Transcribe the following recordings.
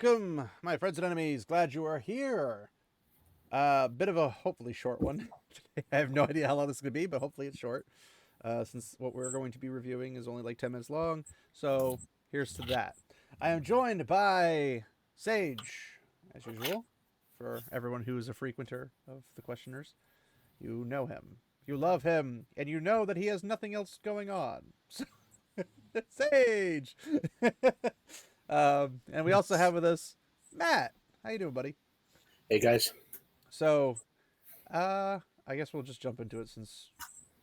Welcome, my friends and enemies. Glad you are here. Bit of a hopefully short one. I have no idea how long this is going to be, but hopefully it's short. Since what we're going to be reviewing is only like 10 minutes long. So here's to that. I am joined by Sage, as usual, for everyone who is a frequenter of the questioners. You know him. You love him, and you know that he has nothing else going on. So, Sage! And we also have with us Matt. How you doing, buddy? Hey, guys. So, I guess we'll just jump into it since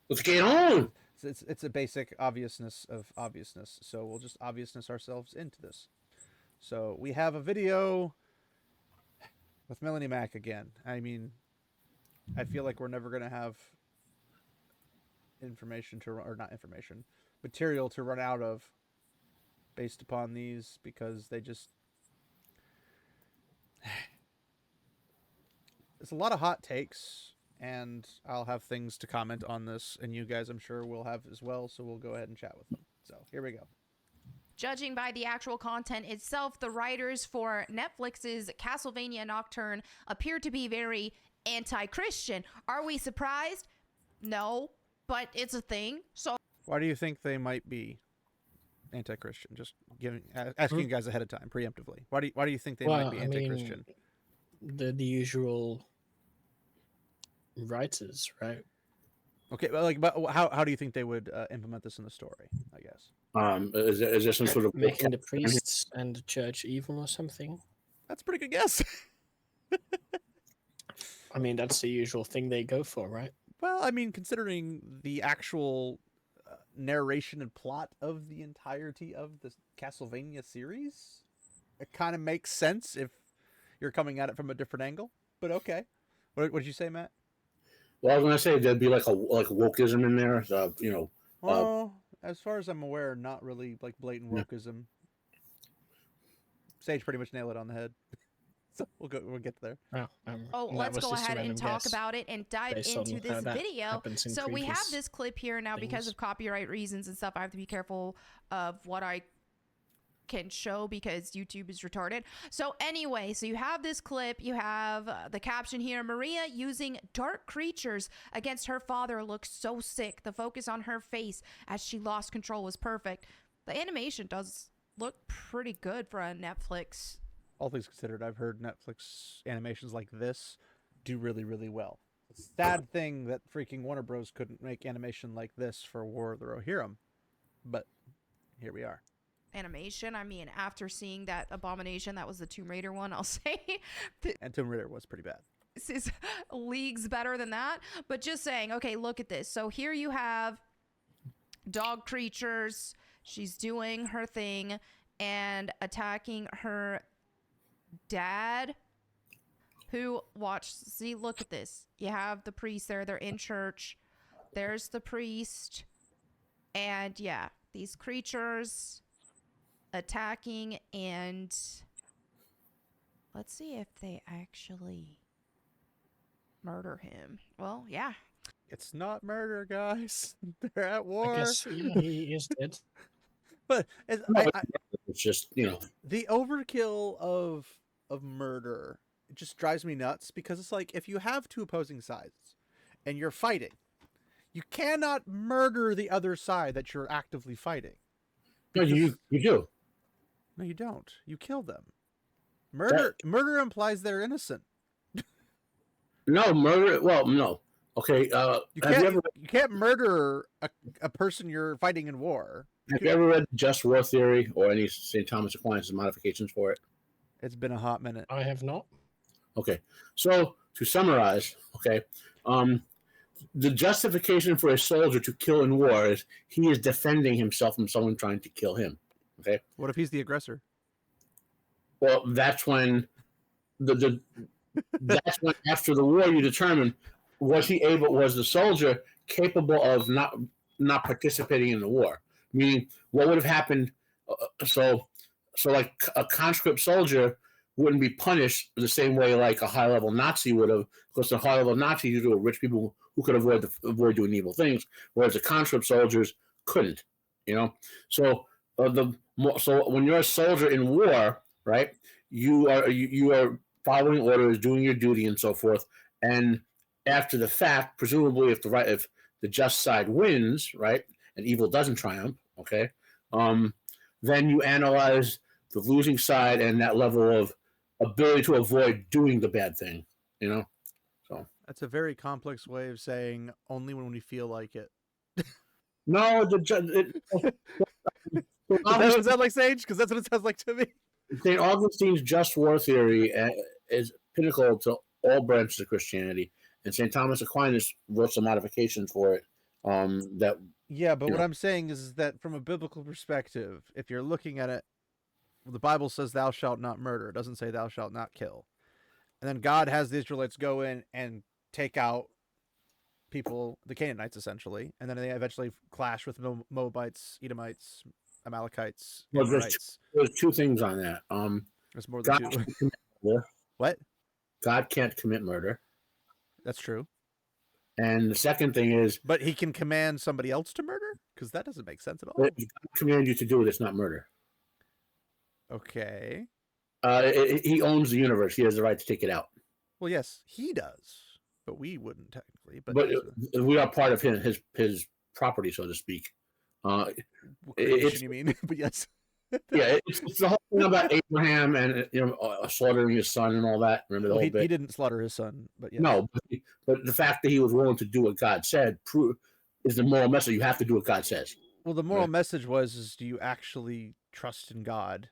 What's going on? it's a basic obviousness of obviousness. So we'll just obviousness ourselves into this. So we have a video with Melonie Mac again. I mean, I feel like we're never going to have material to run out of based upon these, because they just it's a lot of hot takes, and I'll have things to comment on this, and you guys I'm sure will have as well, so we'll go ahead and chat with them. So here we go. Judging by the actual content itself, the writers for Netflix's Castlevania Nocturne appear to be very anti-Christian. Are we surprised? No, but it's a thing. So Why do you think they might be anti-Christian? Just asking you guys ahead of time, preemptively. Why do you think they might be anti-Christian? The usual writers, right? Okay, but how do you think they would implement this in the story? I guess Is there some sort of Making the priests and the church evil or something? that's a pretty good guess. I mean, that's the usual thing they go for, right? Well, I mean, considering the actual narration and plot of the entirety of the Castlevania series, it kind of makes sense if you're coming at it from a different angle. But okay, what did you say, Matt? Well, I was going to say there'd be like a wokeism in there. Well, as far as I'm aware, not really like blatant wokeism. Sage pretty much nailed it on the head. So we'll get there. let's go ahead and talk about it and dive into this video. So we have this clip here now because of copyright reasons and stuff. I have to be careful of what I can show because YouTube is retarded. So anyway, so you have this clip, you have the caption here: Maria using dark creatures against her father looks so sick. The focus on her face as she lost control was perfect. The animation does look pretty good for a Netflix. All things considered, I've heard Netflix animations like this do really, really well. It's a sad thing that freaking Warner Bros. Couldn't make animation like this for War of the Rohirrim, but here we are. Animation, I mean, after seeing that abomination, that was the Tomb Raider one, I'll say. And Tomb Raider was pretty bad. This is leagues better than that, but just saying, okay, look at this. So here you have dog creatures. She's doing her thing and attacking her dad, who see, look at this. You have the priest there. They're in church. There's the priest. And yeah, these creatures attacking, and let's see if they actually murder him. Well, yeah. It's not murder, guys. They're at war. I guess he is dead. But it's just, the overkill of murder, it just drives me nuts, because it's like, if you have two opposing sides and you're fighting, you cannot murder the other side that you're actively fighting. No, you do. No, you don't. You kill them. Murder implies they're innocent. No, murder. Well, no. Okay. You can't murder a person you're fighting in war. Have you ever read Just War Theory or any St. Thomas Aquinas' modifications for it? It's been a hot minute. I have not. Okay. So to summarize, okay, the justification for a soldier to kill in war is he is defending himself from someone trying to kill him. Okay. What if he's the aggressor? Well, that's when that's when after the war you determine, was the soldier capable of not participating in the war? Meaning, what would have happened? So like a conscript soldier wouldn't be punished the same way like a high-level Nazi would have, because the high-level Nazis usually were rich people who could avoid doing evil things, whereas the conscript soldiers couldn't. So when you're a soldier in war, right, you are following orders, doing your duty, and so forth. And after the fact, presumably, if the just side wins, right, and evil doesn't triumph, okay, then you analyze the losing side and that level of ability to avoid doing the bad thing. You know, so That's a very complex way of saying only when we feel like it. no, Does that sound like Sage? Because that's what it sounds like to me. St. Augustine's just war theory is pinnacle to all branches of Christianity, and St. Thomas Aquinas wrote some modifications for it. That Yeah, but what I'm saying is that from a biblical perspective, if you're looking at it, the Bible says thou shalt not murder. It doesn't say thou shalt not kill. And then God has the Israelites go in and take out people, the Canaanites essentially, and then they eventually clash with Moabites, Edomites, Amalekites, well, Amorites. there's two things on that. There's more than God two. can't commit murder. What? God can't commit murder. That's true. And the second thing is, But he can command somebody else to murder? Because that doesn't make sense at all. if God command you to do it, it's not murder. Okay. He owns the universe. He has the right to take it out. Well, yes, he does, but we wouldn't technically. But, But we are part of his property, so to speak. creation, you mean? But yes. Yeah, it's the whole thing about Abraham and slaughtering his son and all that. Remember the Well, whole bit? he didn't slaughter his son, but yes. No, but the fact that he was willing to do what God said is the moral message. You have to do what God says. Well, the moral message is: do you actually trust in God?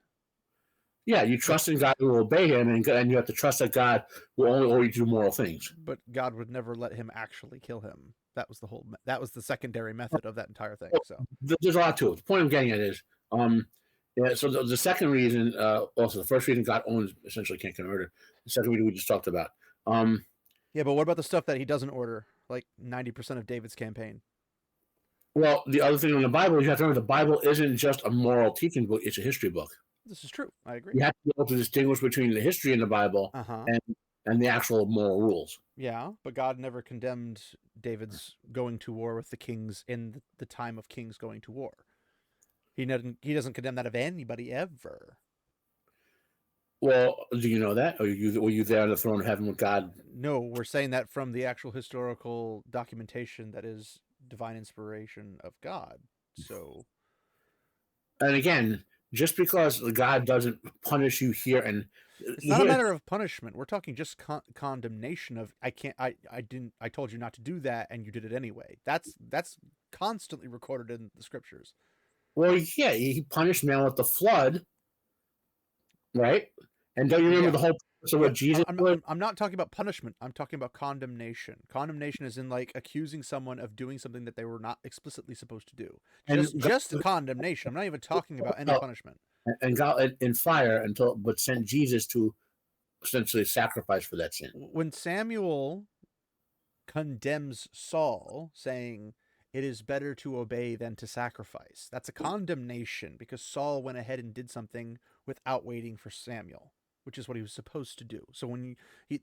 Yeah, you trust in God and will obey Him, and you have to trust that God will only order you to do moral things. But God would never let him actually kill him. That was that was the secondary method of that entire thing. So there's a lot to it. The point I'm getting at is, yeah. So the second reason, also the first reason God owns essentially can't commit murder. The second reason we just talked about. yeah, but what about the stuff that he doesn't order? Like 90% of David's campaign. Well, the other thing in the Bible, you have to remember the Bible isn't just a moral teaching book; it's a history book. This is true. I agree. You have to be able to distinguish between the history in the Bible and the actual moral rules. Yeah, but God never condemned David's going to war with the kings in the time of kings going to war. He doesn't condemn that of anybody ever. Well, do you know that? Or were you there on the throne of heaven with God? No, we're saying that from the actual historical documentation that is divine inspiration of God. So, and again, just because God doesn't punish you here, and it's not a matter of punishment. We're talking just condemnation of I told you not to do that, and you did it anyway. That's constantly recorded in the scriptures. Well, yeah, he punished man with the flood, right? And don't you remember the whole purpose of what Jesus did? I'm not talking about punishment. I'm talking about condemnation. Condemnation is in like accusing someone of doing something that they were not explicitly supposed to do. Just condemnation. I'm not even talking about any punishment. And God in fire but sent Jesus to essentially sacrifice for that sin. When Samuel condemns Saul, saying it is better to obey than to sacrifice, that's a condemnation because Saul went ahead and did something without waiting for Samuel, which is what he was supposed to do. So when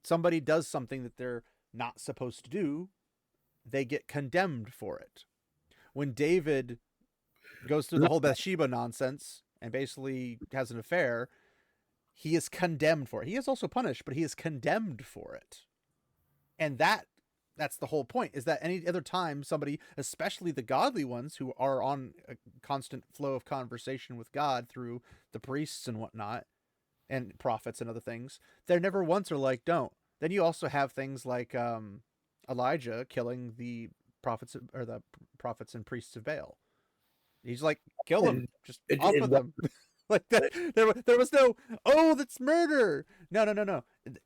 somebody does something that they're not supposed to do, they get condemned for it. When David goes through the whole Bathsheba nonsense and basically has an affair, he is condemned for it. He is also punished, but he is condemned for it. And that's the whole point, is that any other time somebody, especially the godly ones who are on a constant flow of conversation with God through the priests and whatnot, and prophets and other things, they never once are like, don't. Then you also have things like Elijah killing the prophets and priests of Baal. He's like, kill them, just off with them. Like that, there was no, oh, that's murder. No.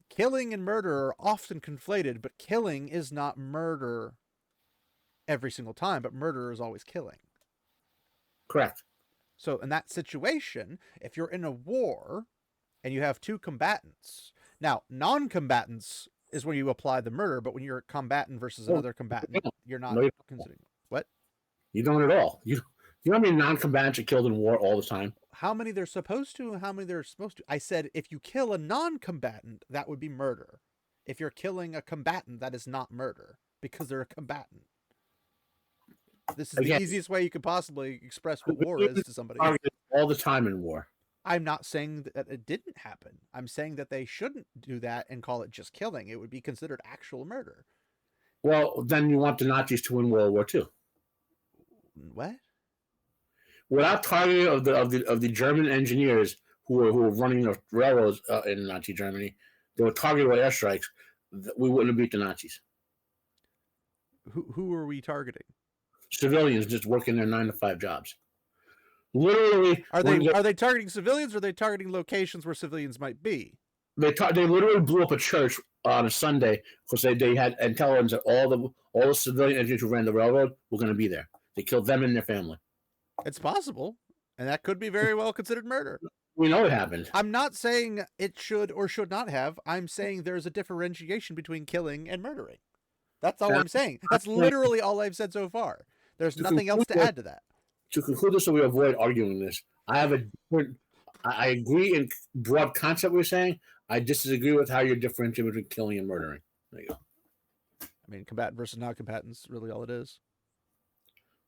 Killing and murder are often conflated, but killing is not murder every single time, but murder is always killing. Correct. So in that situation, if you're in a war and you have two combatants, now non-combatants is when you apply the murder, but when you're a combatant versus another combatant, you're not considering what? You don't at all. You know how many non-combatants are killed in war all the time? How many they're supposed to and how many they're supposed to. I said if you kill a non-combatant, that would be murder. If you're killing a combatant, that is not murder because they're a combatant. This is the easiest way you could possibly express what war is to somebody. All the time in war. I'm not saying that it didn't happen. I'm saying that they shouldn't do that and call it just killing. It would be considered actual murder. Well, then you want the Nazis to win World War II. What? Without targeting of the German engineers who were running the railroads in Nazi Germany, they were targeted with airstrikes. We wouldn't have beat the Nazis. Who are we targeting? Civilians just working their 9-to-5 jobs. Literally, Are they targeting civilians, or are they targeting locations where civilians might be? They literally blew up a church on a Sunday because they had intelligence that all the civilian engineers who ran the railroad were going to be there. They killed them and their family. It's possible, and that could be very well considered murder. We know it happened. I'm not saying it should or should not have. I'm saying there's a differentiation between killing and murdering. That's all I'm saying. That's literally all I've said so far. There's nothing else to add to that. To conclude this, so we avoid arguing this, I agree in broad concept we're saying. I disagree with how you're differentiating between killing and murdering. There you go. I mean, combatant versus non-combatant's really all it is.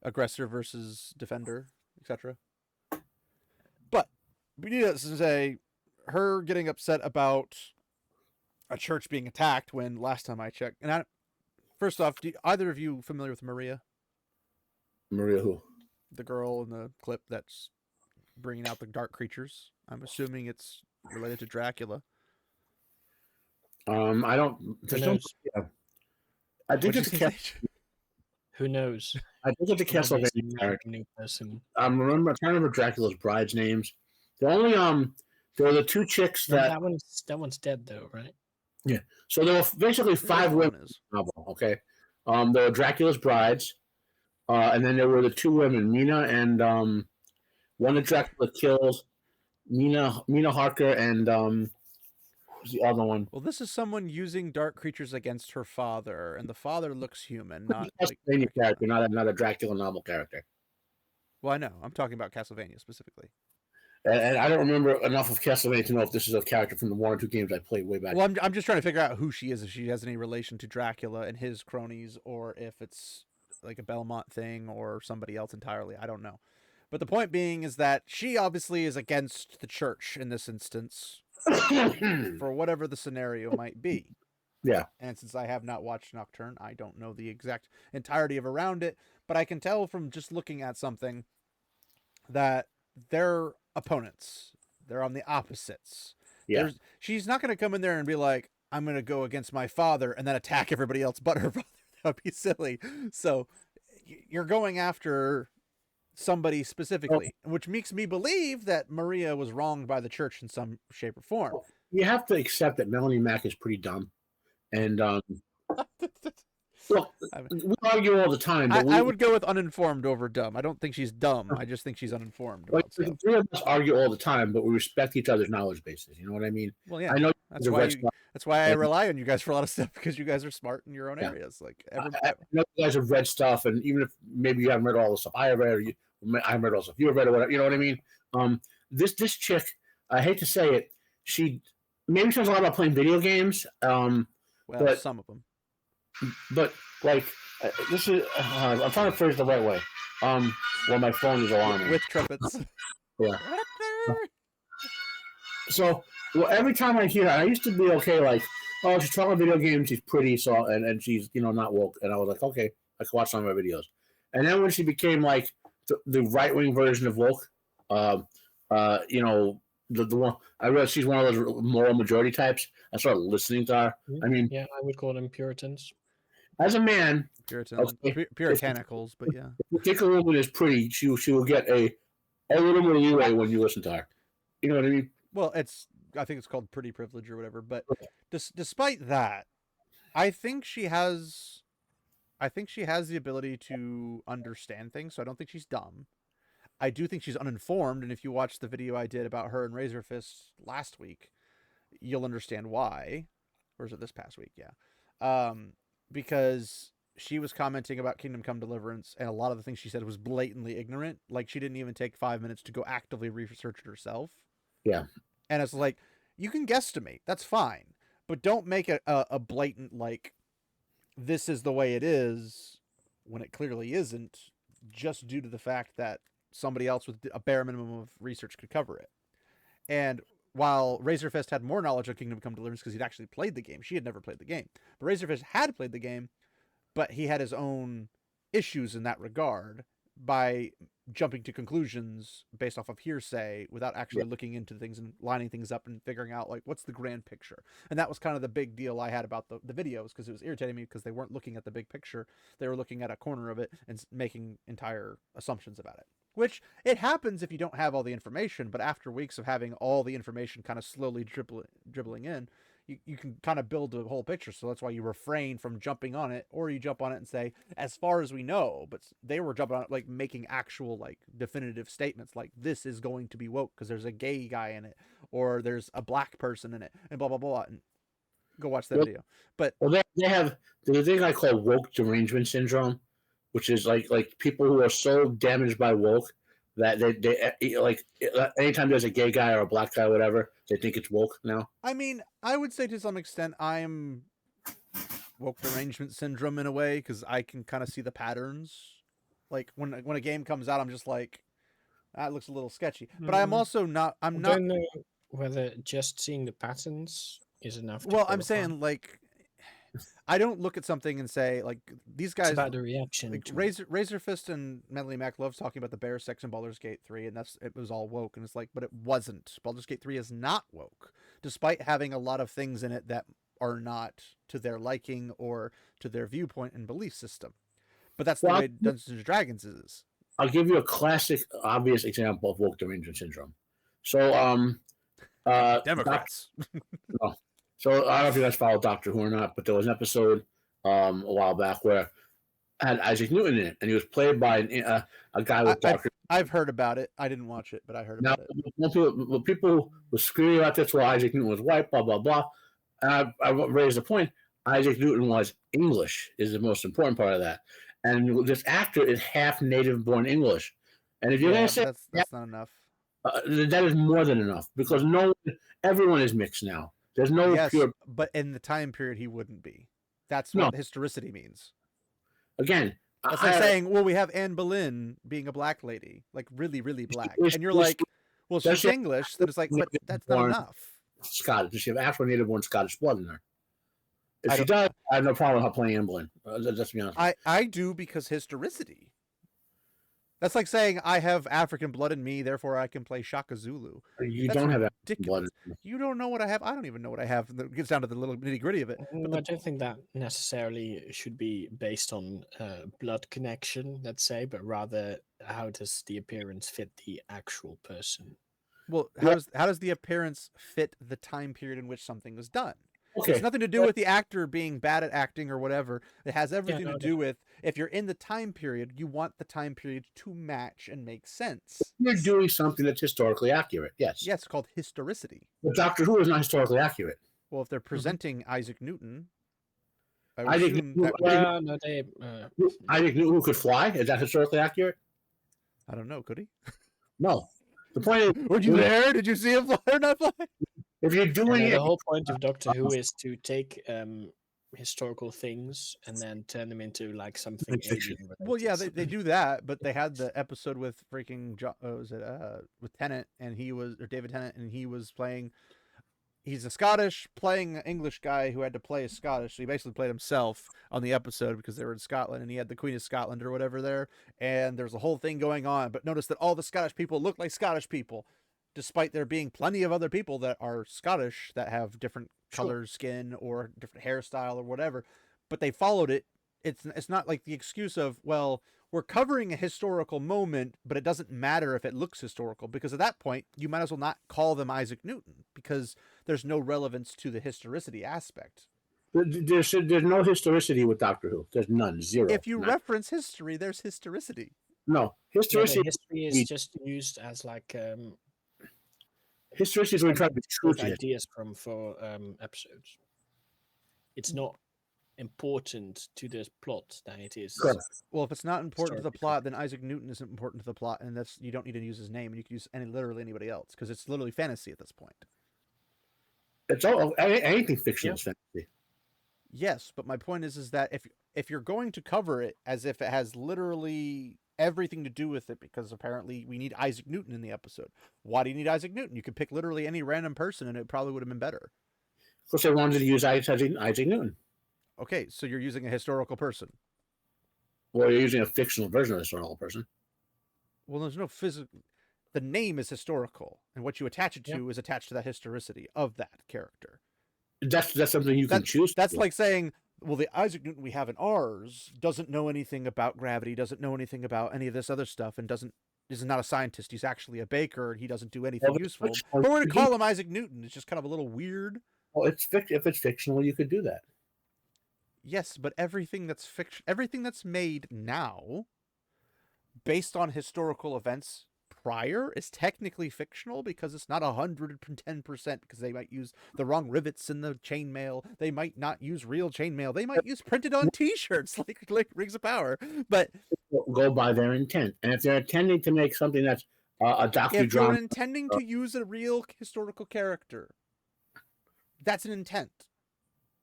Aggressor versus defender, etc. But needless to say, her getting upset about a church being attacked when last time I checked, and first off, either of you familiar with Maria? Maria who? The girl in the clip that's bringing out the dark creatures. I'm assuming it's related to Dracula. I don't. Yeah. I think it's a Who knows? I think it's a Castlevania character. I'm trying to remember Dracula's brides' names. The only there were the two chicks that one's dead though, right? Yeah. So there were basically 5 women in the novel. Okay. There were Dracula's brides, and then there were the 2 women, Mina and one that Dracula kills, Mina Harker, and who's the other one? Well, this is someone using dark creatures against her father, and the father looks human, not a Castlevania character, not a Dracula novel character. Well, I know. I'm talking about Castlevania specifically. And I don't remember enough of Castlevania to know if this is a character from the 1 or 2 games I played way back. Well, I'm just trying to figure out who she is, if she has any relation to Dracula and his cronies, or if it's like a Belmont thing or somebody else entirely. I don't know. But the point being is that she obviously is against the church in this instance, for whatever the scenario might be. Yeah. And since I have not watched Nocturne, I don't know the exact entirety of around it, but I can tell from just looking at something that they're opponents. They're on the opposites. Yeah. She's not going to come in there and be like, I'm going to go against my father and then attack everybody else but her father. That would be silly. So you're going after somebody specifically, which makes me believe that Maria was wronged by the church in some shape or form. You have to accept that Melonie Mac is pretty dumb. And look, we argue all the time. But I would go with uninformed over dumb. I don't think she's dumb. I just think she's uninformed. Like, the 3 of us argue all the time, but we respect each other's knowledge bases. You know what I mean? Well, yeah. I know that's why I rely on you guys for a lot of stuff, because you guys are smart in your own areas. Like I know you guys have read stuff, and even if maybe you haven't read all the stuff I have read, or I haven't read all the stuff you have read, or whatever. You know what I mean? This chick, I hate to say it, she knows a lot about playing video games. Well, some of them. But like this is, I'm trying to phrase it the right way. Well, my phone is alarming with trumpets. Yeah. So, well, every time I hear her, I used to be okay, like, oh, she's talking video games, she's pretty, so and she's not woke, and I was like, okay, I can watch some of her videos. And then when she became like the right wing version of woke, the one I realized she's one of those moral majority types. I started listening to her. I mean, yeah, I would call them Puritans. As a man, Puritanicals, but yeah. If you think a woman is pretty, she will get a little more leeway when you listen to her. You know what I mean? Well, I think it's called pretty privilege or whatever. But despite that, I think she has the ability to understand things. So I don't think she's dumb. I do think she's uninformed, and if you watch the video I did about her and Razor Fist last week, you'll understand why. Or is it this past week? Yeah. Because she was commenting about Kingdom Come Deliverance, and a lot of the things she said was blatantly ignorant. Like, she didn't even take 5 minutes to go actively research it herself. Yeah. And it's like, you can guesstimate. That's fine. But don't make it a blatant, like, this is the way it is, when it clearly isn't, just due to the fact that somebody else with a bare minimum of research could cover it. And while Razorfist had more knowledge of Kingdom Come Deliverance because he'd actually played the game, she had never played the game. But Razorfist had played the game, but he had his own issues in that regard by jumping to conclusions based off of hearsay without actually looking into things and lining things up and figuring out like what's the grand picture. And that was kind of the big deal I had about the videos, because it was irritating me because they weren't looking at the big picture. They were looking at a corner of it and making entire assumptions about it, which it happens if you don't have all the information. But after weeks of having all the information kind of slowly dribbling in, you can kind of build a whole picture. So that's why you refrain from jumping on it, or you jump on it and say, as far as we know. But they were jumping on it, like making actual like definitive statements like this is going to be woke because there's a gay guy in it, or there's a black person in it, and blah blah blah. And go watch that video. But they have the thing I call woke derangement syndrome, which is like people who are so damaged by woke that they like anytime there's a gay guy or a black guy or whatever, they think it's woke now. I mean, I would say to some extent I'm woke derangement syndrome in a way, because I can kind of see the patterns. Like when a game comes out, I'm just like, that looks a little sketchy. But I'm also not. I don't know whether just seeing the patterns is enough. Well, I'm saying like, I don't look at something and say like these guys. It's about the reaction. Like Razorfist and Melonie Mac loves talking about the bear sex in Baldur's Gate 3, and it was all woke, and it's like, but it wasn't. Baldur's Gate 3 is not woke, despite having a lot of things in it that are not to their liking or to their viewpoint and belief system. But that's the way Dungeons and Dragons is. I'll give you a classic, obvious example of woke derangement syndrome. So, Democrats. So I don't know if you guys follow Doctor Who or not, but there was an episode a while back where it had Isaac Newton in it, and he was played by a guy with Doctor. I've heard about it. I didn't watch it, but I heard about it. People were screaming about this, well, Isaac Newton was white, blah blah blah. And I raised the point. Isaac Newton was English, is the most important part of that, and this actor is half native-born English. And if you're going to say that's not enough, that is more than enough, because everyone is mixed now. There's no pure. But in the time period, he wouldn't be. That's what historicity means. Again, that's like saying, well, we have Anne Boleyn being a black lady, like really, really black, and you're like, well, she's English. Then it's like, but that's not enough. Scottish. She have Afro native-born Scottish blood in her. If she does, I have no problem with her playing Anne Boleyn. Let's be honest. I do, because historicity. That's like saying I have African blood in me, therefore I can play Shaka Zulu. That's don't have African blood. You don't know what I have. I don't even know what I have. It gets down to the little nitty gritty of it. But I don't think that necessarily should be based on blood connection, let's say, but rather how does the appearance fit the actual person? Well, how does the appearance fit the time period in which something was done? Okay. It's nothing to do with the actor being bad at acting or whatever. It has everything to do with, if you're in the time period, you want the time period to match and make sense. You're doing something that's historically accurate, yes. Yeah, it's called historicity. But Doctor Who is not historically accurate. Well, if they're presenting Isaac Newton, Isaac Newton who could fly, is that historically accurate? I don't know. Could he? No. The point is, were you there? Did you see him fly or not fly? If you're doing it, the whole point of Doctor Who is to take historical things and then turn them into like something alien. Well, yeah, they do that, but they had the episode with freaking with Tennant, and David Tennant, and he was playing. He's a Scottish playing an English guy who had to play a Scottish. So he basically played himself on the episode because they were in Scotland, and he had the Queen of Scotland or whatever there, and there's a whole thing going on. But notice that all the Scottish people look like Scottish people, despite there being plenty of other people that are Scottish that have different color skin or different hairstyle or whatever, but they followed it. It's not like the excuse of, well, we're covering a historical moment, but it doesn't matter if it looks historical, because at that point you might as well not call them Isaac Newton, because there's no relevance to the historicity aspect. There's no historicity with Doctor Who. There's none. Zero. If you reference history, there's historicity. No, history is just used as like history is when we try to be true to ideas for episodes. It's not important to this plot than it is. Correct. Well, if it's not important to the plot, then Isaac Newton isn't important to the plot, and you don't need to use his name, and you can use literally anybody else, because it's literally fantasy at this point. It's all anything fictional is fantasy. Yes, but my point is that if you're going to cover it as if it has literally everything to do with it because apparently we need Isaac Newton in the episode. Why do you need Isaac Newton? You could pick literally any random person and it probably would have been better. Of course, they wanted to use Isaac Newton. Okay, so you're using a historical person. Well, you're using a fictional version of a historical person. Well, there's no physical. The name is historical, and what you attach it to is attached to that historicity of that character. That's something you can choose. That's like saying, well, the Isaac Newton we have in ours doesn't know anything about gravity, doesn't know anything about any of this other stuff, and is not a scientist. He's actually a baker, and he doesn't do anything useful. But we're going to call him Isaac Newton. It's just kind of a little weird. Well, if it's fictional, you could do that. Yes, but everything that's made now, based on historical events prior, is technically fictional because it's not 110%, because they might use the wrong rivets in the chainmail. They might not use real chainmail. They might use printed on T-shirts like Rings of Power. But go by their intent, and if they're intending to make something that's a docudrama, if you're intending to use a real historical character, that's an intent.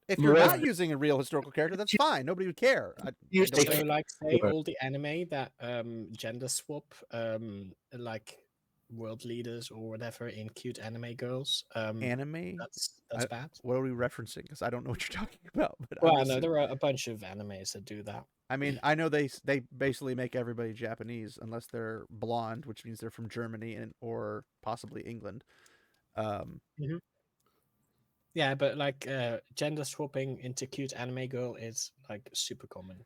If you're not using a real historical character, that's fine. Nobody would care. So, like, say all the anime that gender swap, like world leaders or whatever in cute anime girls. Anime? That's bad. What are we referencing? Because I don't know what you're talking about. But well, I know there are a bunch of animes that do that. I mean, I know they basically make everybody Japanese unless they're blonde, which means they're from Germany or possibly England. Yeah, but like gender swapping into cute anime girl is like super common.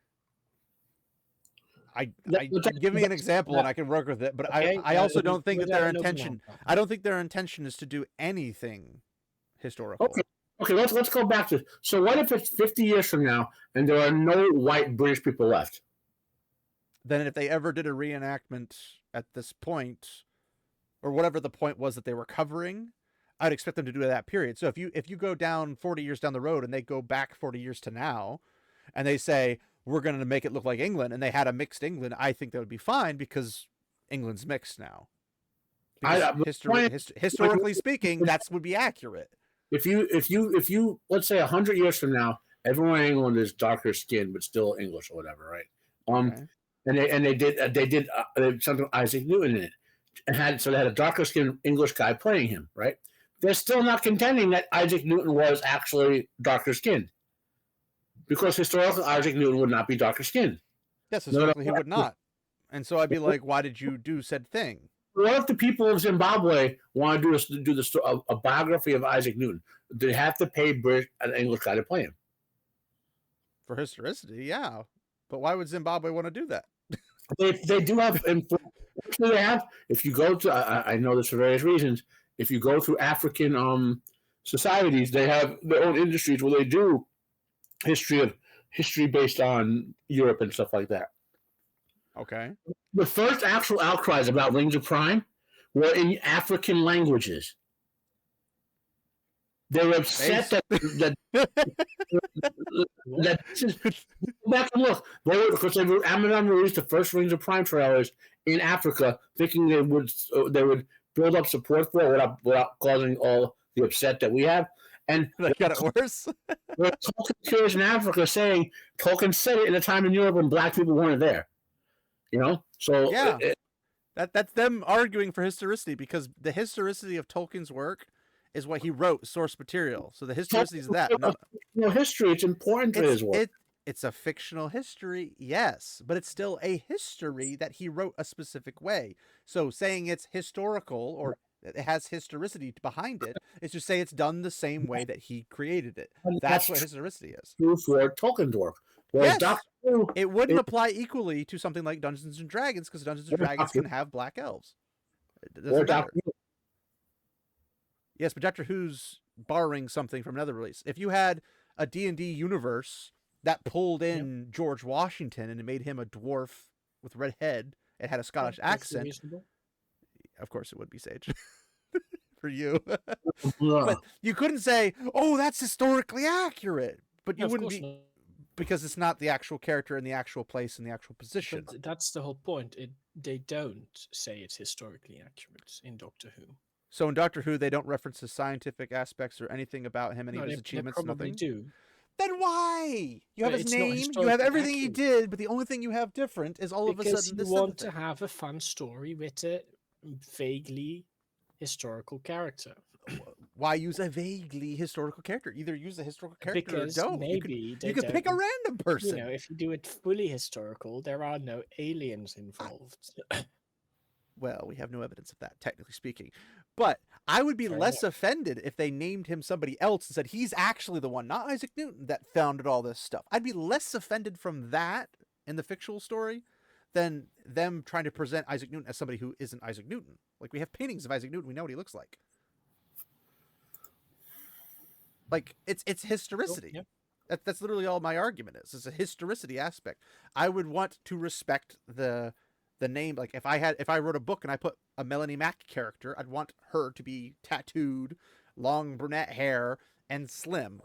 Give me an example and I can work with it. But okay, I also don't think that their intention. I don't think their intention is to do anything historical. Okay. Let's go back to. So what if it's 50 years from now and there are no white British people left? Then if they ever did a reenactment at this point, or whatever the point was that they were covering, I'd expect them to do that period. So if you go down 40 years down the road and they go back 40 years to now, and they say we're going to make it look like England, and they had a mixed England, I think that would be fine because England's mixed now. Historically speaking, that would be accurate. If you let's say 100 years from now, everyone in England is darker skinned but still English or whatever, right? Okay. And they did something with Isaac Newton in it, and they had a darker skinned English guy playing him, right? They're still not contending that Isaac Newton was actually darker skinned, because historically Isaac Newton would not be darker skinned. Yes, historically he would not. And so I'd be like, why did you do said thing? What if the people of Zimbabwe want to do a biography of Isaac Newton? They have to pay an English guy to play him. For historicity, yeah. But why would Zimbabwe want to do that? They do have. They have. If you go to, I know this for various reasons. If you go through African societies, they have their own industries where they do history based on Europe and stuff like that. Okay. The first actual outcries about Rings of Prime were in African languages. They were upset that go back and look. Because Amazon released the first Rings of Prime trailers in Africa, thinking they would build up support for it without causing all the upset that we have. And that got it worse. There are Tolkien curious in Africa saying Tolkien said it in a time in Europe when black people weren't there. You know? So yeah. That's them arguing for historicity, because the historicity of Tolkien's work is what he wrote, source material. So the historicity is that. History, it's important to his work. It's a fictional history, yes, but it's still a history that he wrote a specific way. So saying it's historical or it has historicity behind it is to say it's done the same way that he created it. That's what historicity is. True for Tolkien's work. Yes, it wouldn't apply equally to something like Dungeons and Dragons, because Dungeons and Dragons can have black elves. It doesn't matter. Yes, but Doctor Who's borrowing something from another release. If you had a D&D universe that pulled in George Washington and it made him a dwarf with red head, it had a Scottish accent. Of course it would be, Sage. For you. But you couldn't say, oh, that's historically accurate. But you wouldn't be... Because it's not the actual character in the actual place in the actual position. But that's the whole point. They don't say it's historically accurate in Doctor Who. So in Doctor Who, they don't reference his scientific aspects or anything about him, any of his achievements. They probably nothing. Do. Then why? You have But his it's not name, you have historically everything he accurate. did, but the only thing you have different is all of a Because sudden you this want other to thing. have a fun story with a vaguely historical character. Why use a vaguely historical character? Either use a historical character Because or don't. maybe You they could pick a don't. random person. You know, if you do it fully historical, there are no aliens involved. Well, we have no evidence of that, technically speaking. But I would be Fair less offended if they named him somebody else and said he's actually the one, not Isaac Newton, that founded all this stuff. I'd be less offended from that in the fictional story than them trying to present Isaac Newton as somebody who isn't Isaac Newton. Like, we have paintings of Isaac Newton. We know what he looks like. Like, it's historicity. Yep. That's literally all my argument is. It's a historicity aspect. I would want to respect the name. Like, if I wrote a book and I put a Melonie Mac character, I'd want her to be tattooed, long brunette hair, and slim.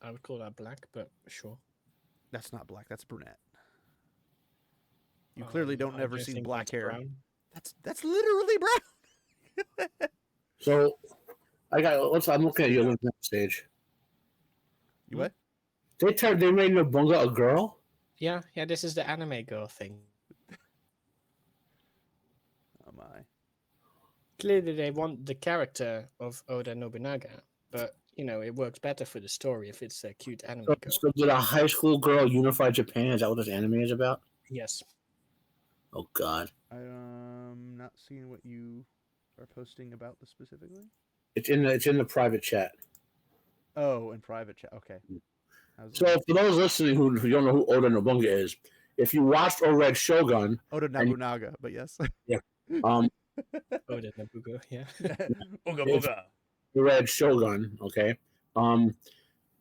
I would call that black, but sure. That's not black. That's brunette. You clearly don't I ever see think black that's hair. brown. That's literally brown. So I'm looking at your LinkedIn stage. You what? They made Nobunga a girl? Yeah, this is the anime girl thing. Oh my. Clearly, they want the character of Oda Nobunaga, but you know it works better for the story if it's a cute anime girl. So did a high school girl unify Japan? Is that what this anime is about? Yes. Oh God. I'm not seeing what you are posting about this specifically. It's in the private chat. Oh, in private chat. Okay. So for those listening who don't know who Oda Nobunaga is, if you watched or read Shogun, Oda Nobunaga, but yes. um, Oda Nobunaga, yeah. Ooga If- booga. you read Shogun, okay?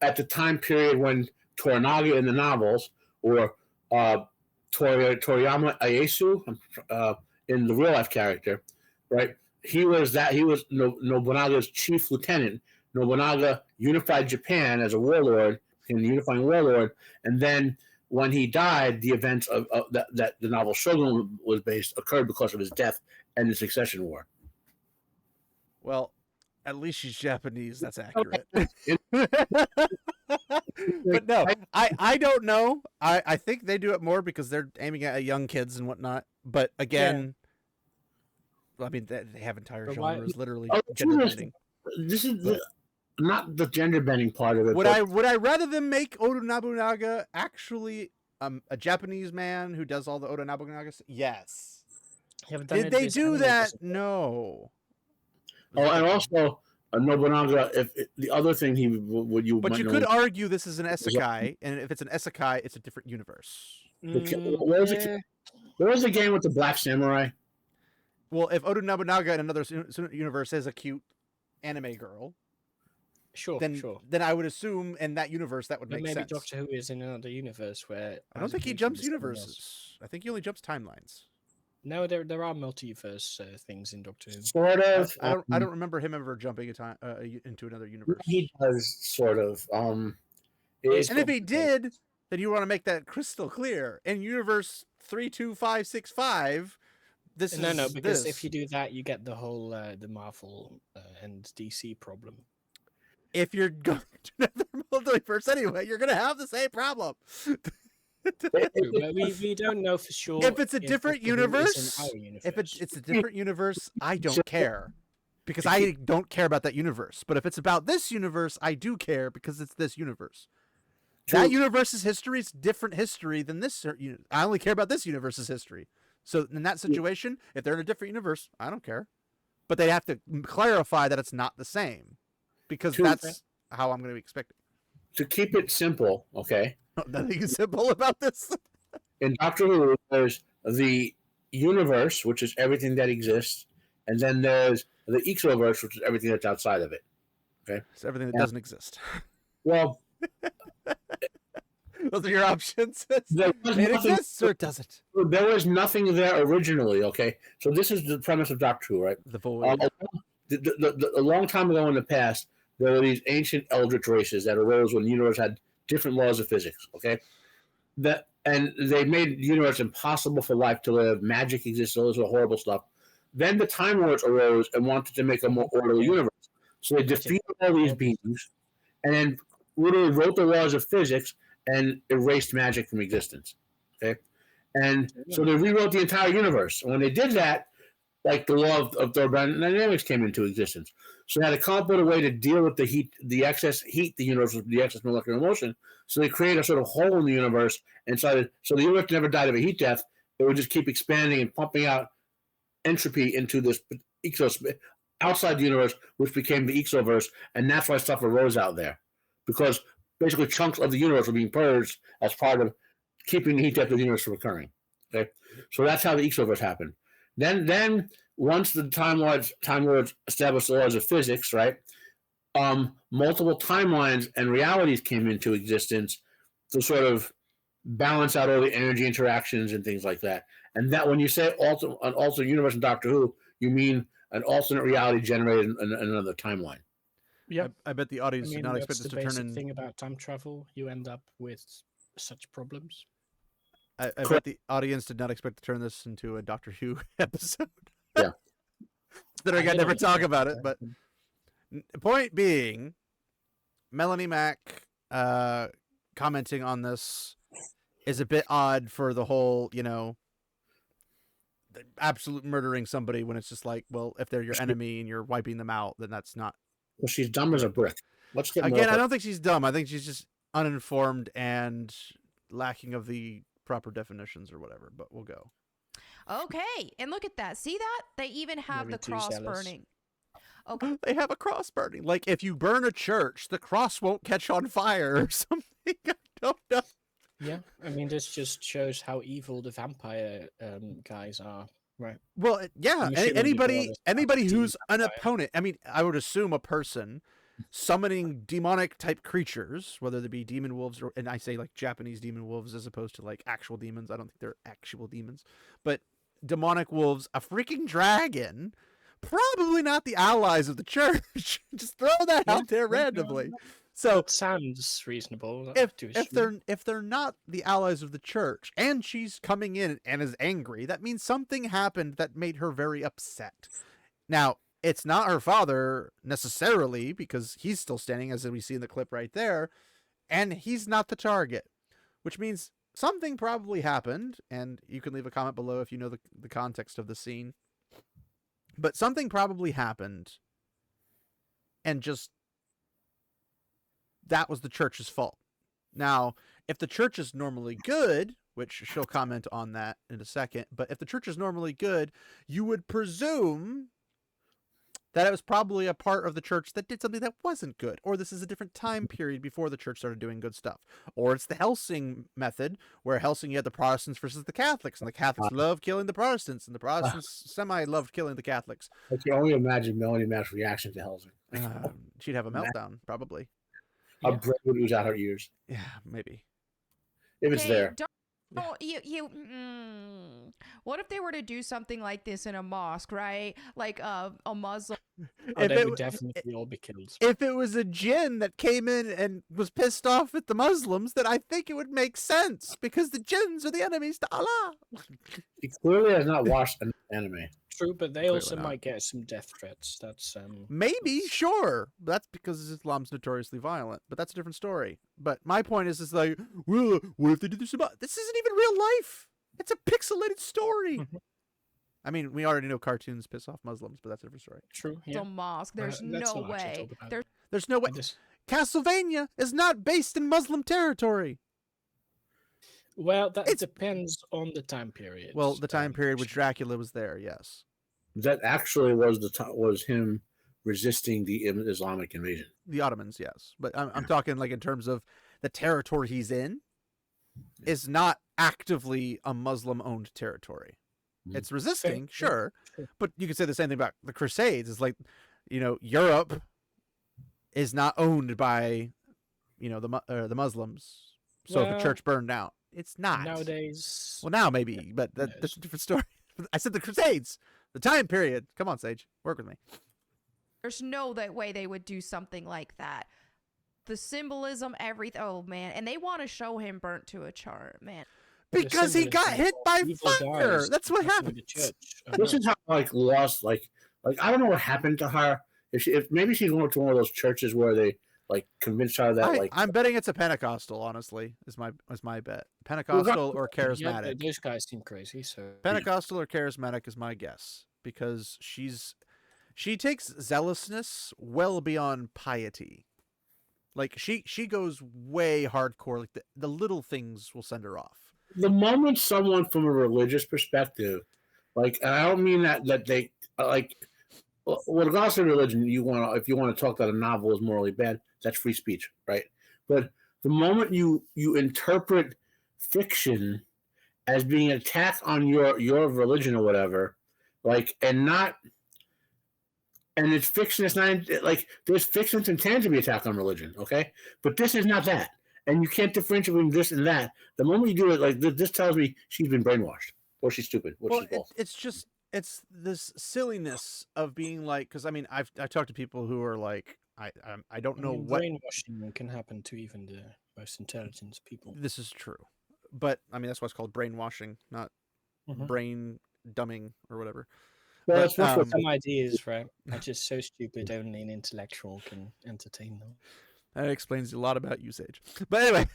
At the time period when Toranaga in the novels, or Toriyama Ieyasu in the real life character, right? He was Nobunaga's chief lieutenant. Nobunaga unified Japan as a warlord, became the unifying warlord, and then when he died, the events of that the novel Shogun was based occurred because of his death and the succession war. Well, at least she's Japanese. That's accurate. But no, I don't know. I think they do it more because they're aiming at young kids and whatnot. But again, I mean, they have entire But why- genres literally Oh, gender bending. This is not the gender bending part of it. Would but I rather them make Oda Nobunaga actually a Japanese man who does all the Oda Nobunaga? Yes. Did they do that? No. Oh, and also Nobunaga. If the other thing he would you, But might you know, could argue this is an isekai, and if it's an isekai, it's a different universe. what was it? What was the game with the black samurai? Well, if Oda Nobunaga in another universe is a cute anime girl, Sure, then sure. then I would assume in that universe that would But make maybe sense. Doctor Who is in another universe where I don't Isaac think he Newton jumps is something else. universes. I think he only jumps timelines. No, there are multiverse things in Doctor Who. Sort of. I don't remember him ever jumping into another universe. He does sort of. It's And if he complicated. did, then you want to make that crystal clear. In universe 32565, this No, is because this. if you do that, you get the whole the Marvel and DC problem. If you're going to another multiverse anyway, you're gonna have the same problem. True, but we don't know for sure. If it's a different Doctor Who is in universe, our if universe. it's a different universe, I don't care. Because I don't care about that universe. But if it's about this universe, I do care because it's this universe. That universe's history is different history than this. I only care about this universe's history. So in that situation, if they're in a different universe, I don't care. But they have to clarify that it's not the same. Because that's how I'm going to expect it. To keep it simple, okay? Nothing simple about this. In Doctor Who, there's the universe, which is everything that exists, and then there's the Exoverse, which is everything that's outside of it. Okay? It's everything that doesn't exist. Well, Those are your options. there was It nothing- exists or it doesn't. There was nothing there originally, okay? So this is the premise of Doctor Who, right? The void. A long time ago in the past, there were these ancient eldritch races that arose when the universe had different laws of physics, okay? And they made the universe impossible for life to live. Magic exists, all this horrible stuff. Then the Time Lords arose and wanted to make a more orderly universe. So they defeated all these beings and then literally wrote the laws of physics and erased magic from existence. Okay, and so they rewrote the entire universe. And when they did that, like the law of thermodynamics came into existence. So they had to come up with a way to deal with the heat, the excess heat the universe with, the excess molecular motion. So they created a sort of hole in the universe and decided, so the universe never died of a heat death. It would just keep expanding and pumping out entropy into this outside the universe, which became the exoverse, and that's why stuff arose out there, because basically chunks of the universe were being purged as part of keeping the heat death of the universe from occurring. Okay, so that's how the exoverse happened. Then once the Time Lords established the laws of physics, right? Multiple timelines and realities came into existence to sort of balance out all the energy interactions and things like that. And that when you say an alternate universe in Doctor Who, you mean an alternate reality generated in another timeline. Yeah, I bet the audience did not expect that's this the to turn basic in. thing about time travel. You end up with such problems. I bet the audience did not expect to turn this into a Doctor Who episode. Yeah. Considering I never didn't talk expect about it, that. but point being, Melonie Mac commenting on this is a bit odd for the whole, absolute murdering somebody when it's just like, well, if they're your enemy and you're wiping them out, then that's not. Well, she's dumb as a brick. Let's get Again, more I don't think she's dumb. I think she's just uninformed and lacking of the proper definitions or whatever, but we'll go. Okay, and look at that. See that? They even have Maybe the too cross zealous. burning. Okay. They have a cross burning. Like if you burn a church, the cross won't catch on fire or something. I don't know. Yeah, I mean, this just shows how evil the vampire guys are, right? Well, yeah. You shouldn't be bothered Anybody about who's the an vampire. opponent. I mean, I would assume a person summoning demonic type creatures, whether they be demon wolves or, and I say like Japanese demon wolves as opposed to like actual demons. I don't think they're actual demons, but demonic wolves, a freaking dragon. Probably not the allies of the church. Just throw that out there randomly. So It sounds reasonable. if they're not the allies of the church and she's coming in and is angry, that means something happened that made her very upset. Now, it's not her father necessarily, because he's still standing, as we see in the clip right there, and he's not the target, which means something probably happened, and you can leave a comment below if you know the context of the scene. But something probably happened, and just that was the church's fault. Now, if the church is normally good, which she'll comment on that in a second, but if the church is normally good, you would presume that it was probably a part of the church that did something that wasn't good, or this is a different time period before the church started doing good stuff, or it's the Helsing method, where Helsing you had the Protestants versus the Catholics, and the Catholics loved killing the Protestants, and the Protestants semi-loved killing the Catholics. I can only imagine Melonie Mac's reaction to Helsing. She'd have a meltdown, probably. A brain would ooze out her ears. Yeah, maybe. If it's there. What if they were to do something like this in a mosque, right? Like a Muslim. They would definitely all be killed. If it was a jinn that came in and was pissed off at the Muslims, then I think it would make sense, because the jinns are the enemies to Allah. He clearly has not watched an anime. True, but they Clearly also not. might get some death threats. That's Maybe, sure. That's because Islam's notoriously violent, but that's a different story. But my point is like, well, what if they did this about? This isn't even real life. It's a pixelated story. I mean, we already know cartoons piss off Muslims, but that's a different story. true. The Yeah. mosque. There's Let's no not actually way. talk about it. There's no way. This- Castlevania is not based in Muslim territory. Well, that It's- depends on the time period. Well, the time period which Dracula was there, yes. That actually was him resisting the Islamic invasion. The Ottomans, yes. But I'm talking like in terms of the territory he's in is not actively a Muslim-owned territory. Mhm. It's resisting, Fair, sure. sure. But you could say the same thing about the Crusades. It's like, Europe is not owned by, the Muslims. So if Well, the church burned out, it's not. Nowadays, Well, now maybe, but that's a different story. I said the Crusades, the time period. Come on, Sage, work with me. There's no way they would do something like that. The symbolism, everything. Oh man, and they want to show him burnt to a charm, man. the Because he got symbolism hit of by evil fire. guys That's what attacking happened. The church. This is how lost like I don't know what happened to her. If maybe she went to one of those churches where they like convince her that I'm betting it's a Pentecostal. Honestly, is my bet. Pentecostal or Yeah, charismatic. those guys seem crazy. So Pentecostal or charismatic is my guess because she takes zealousness well beyond piety. Like she goes way hardcore. Like the little things will send her off. the moment someone from a religious perspective, like, and I don't mean that they like, well, regardless of religion, if you want to talk that a novel is morally bad, that's free speech, right? But the moment you interpret fiction as being an attack on your religion or whatever, like, and it's fiction. It's not like there's fictions intended to be attack on religion, okay? But this is not that, and you can't differentiate between this and that. The moment you do it, like this tells me she's been brainwashed, or she's stupid, or she's both. It's this silliness of being like, because I mean I've talked to people who are like I don't know what brainwashing can happen to even the most intelligent people. this is true, but I mean that's why it's called brainwashing, not brain dumbing or whatever. Well, But, that's what Some ideas, right, are just so stupid only an intellectual can entertain them. that explains a lot about you, Sage. But anyway,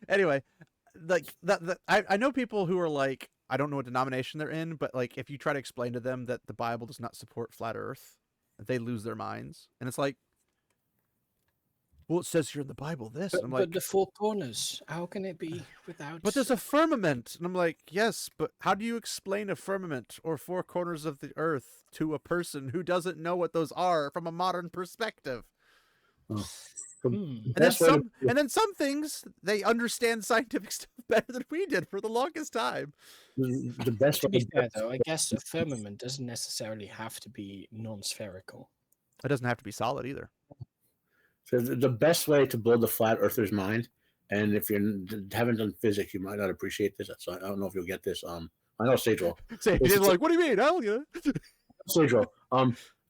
anyway, like that I know people who are like, I don't know what denomination they're in, but like if you try to explain to them that the Bible does not support flat Earth, they lose their minds, and it's like, well, it says here in the Bible this. But, I'm like, but the four corners, how can it be without? but there's a firmament, and I'm like, yes, but how do you explain a firmament or four corners of the earth to a person who doesn't know what those are from a modern perspective? And then some things they understand scientific stuff better than we did for the longest time. the best. To be fair, though, I guess a firmament doesn't necessarily have to be non-spherical. It doesn't have to be solid either. So the best way to build a flat earther's mind, and if you haven't done physics, you might not appreciate this. So I don't know if you'll get this. I know Sage will. Say, he's like, what do you mean? Hell yeah. Sage will.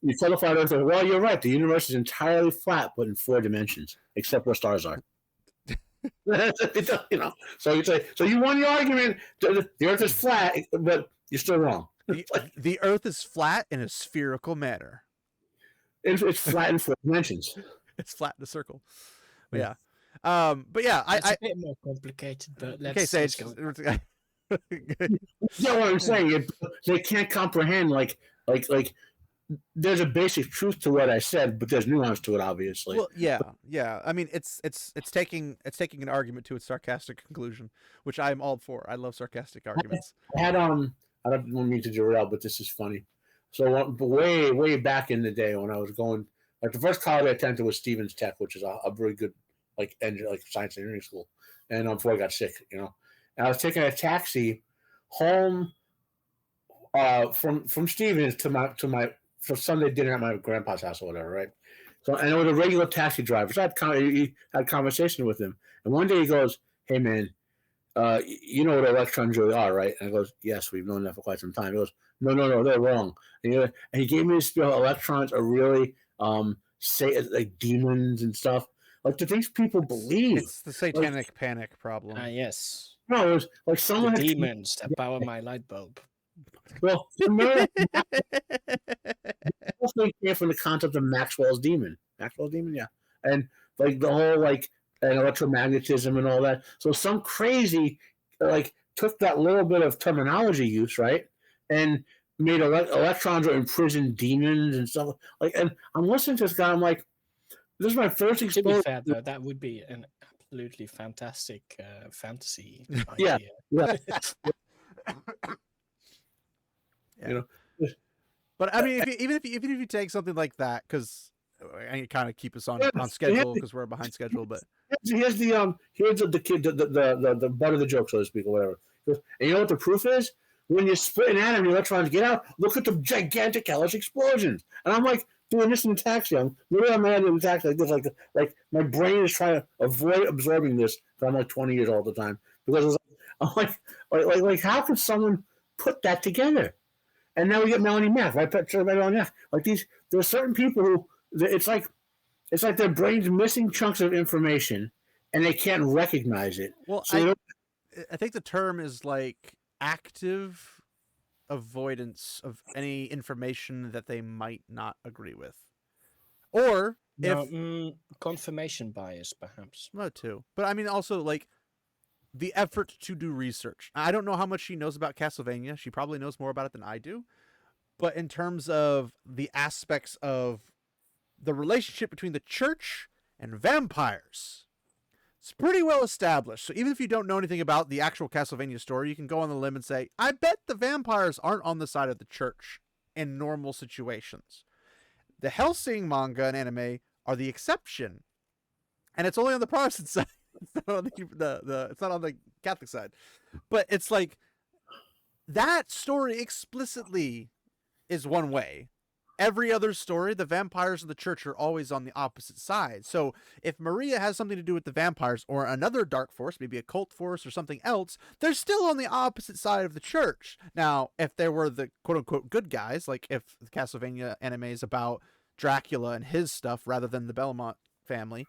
You tell the flat earther, well, you're right. The universe is entirely flat, but in 4 dimensions, except where stars are. You know. So you say, so you won your argument. The earth is flat, but you're still wrong. The earth is flat in a spherical manner. It's flat in 4 dimensions. It's flat in a circle. But yeah. But yeah, It's a bit more complicated, but let's go. Yeah, what I'm saying, they can't comprehend like there's a basic truth to what I said, but there's nuance to it, obviously. Well, yeah. I mean, it's taking an argument to its sarcastic conclusion, which I'm all for. I love sarcastic arguments. I don't mean to derail, but this is funny. So way back in the day when I was going, like the first college I attended was Stevens Tech, which is a very good like science engineering school, and before I got sick, you know, and I was taking a taxi home from Stevens to my for Sunday dinner at my grandpa's house or whatever, right? So, and it was a regular taxi driver. So he had a conversation with him, and one day he goes, "Hey man, you know what electrons really are, right?" And I goes, "Yes, we've known that for quite some time." He goes, "No, they're wrong." And he gave me this spiel. Electrons are really say like demons and stuff, like the things people believe. It's the satanic panic problem. Yes. No, it was like someone The demons that power my light bulb. Well, the whole thing came from the concept of Maxwell's demon. Yeah, and like the whole like electromagnetism and all that. So some crazy like took that little bit of terminology use, right, and made electrons are imprisoned demons and stuff. Like, and I'm listening to this guy. I'm like, this is my first exposure. To be fair, though, that would be an absolutely fantastic fantasy Yeah, idea. yeah. Yeah. You know, but I mean, even if you take something like that, because I kind of keep us on schedule because we're behind schedule. But here's the kid the butt of the joke, so to speak, or whatever. And you know what the proof is? When you split an atom, the electrons get out. Look at the gigantic hellish explosions. And I'm like doing this in the taxi. I'm literally on my head in the taxi like this, like my brain is trying to avoid absorbing this. I'm like 20 years old at the time because I'm like how could someone put that together? And now we get Melonie Mac, right? Melonie Mac. Like there are certain people who it's like their brain's missing chunks of information, and they can't recognize it. Well, so I think the term is like active avoidance of any information that they might not agree with, Or No, if confirmation bias, perhaps. not too, but I mean also like the effort to do research. I don't know how much she knows about Castlevania. She probably knows more about it than I do. But in terms of the aspects of the relationship between the church and vampires, it's pretty well established. So even if you don't know anything about the actual Castlevania story, you can go on the limb and say, I bet the vampires aren't on the side of the church in normal situations. The Hellsing manga and anime are the exception. And it's only on the Protestant side. It's not on it's not on the Catholic side. But it's like that story explicitly is one way. Every other story, the vampires and the church are always on the opposite side. So if Maria has something to do with the vampires or another dark force, maybe a cult force or something else, they're still on the opposite side of the church. Now, if there were the quote-unquote good guys, like if the Castlevania anime is about Dracula and his stuff rather than the Belmont family,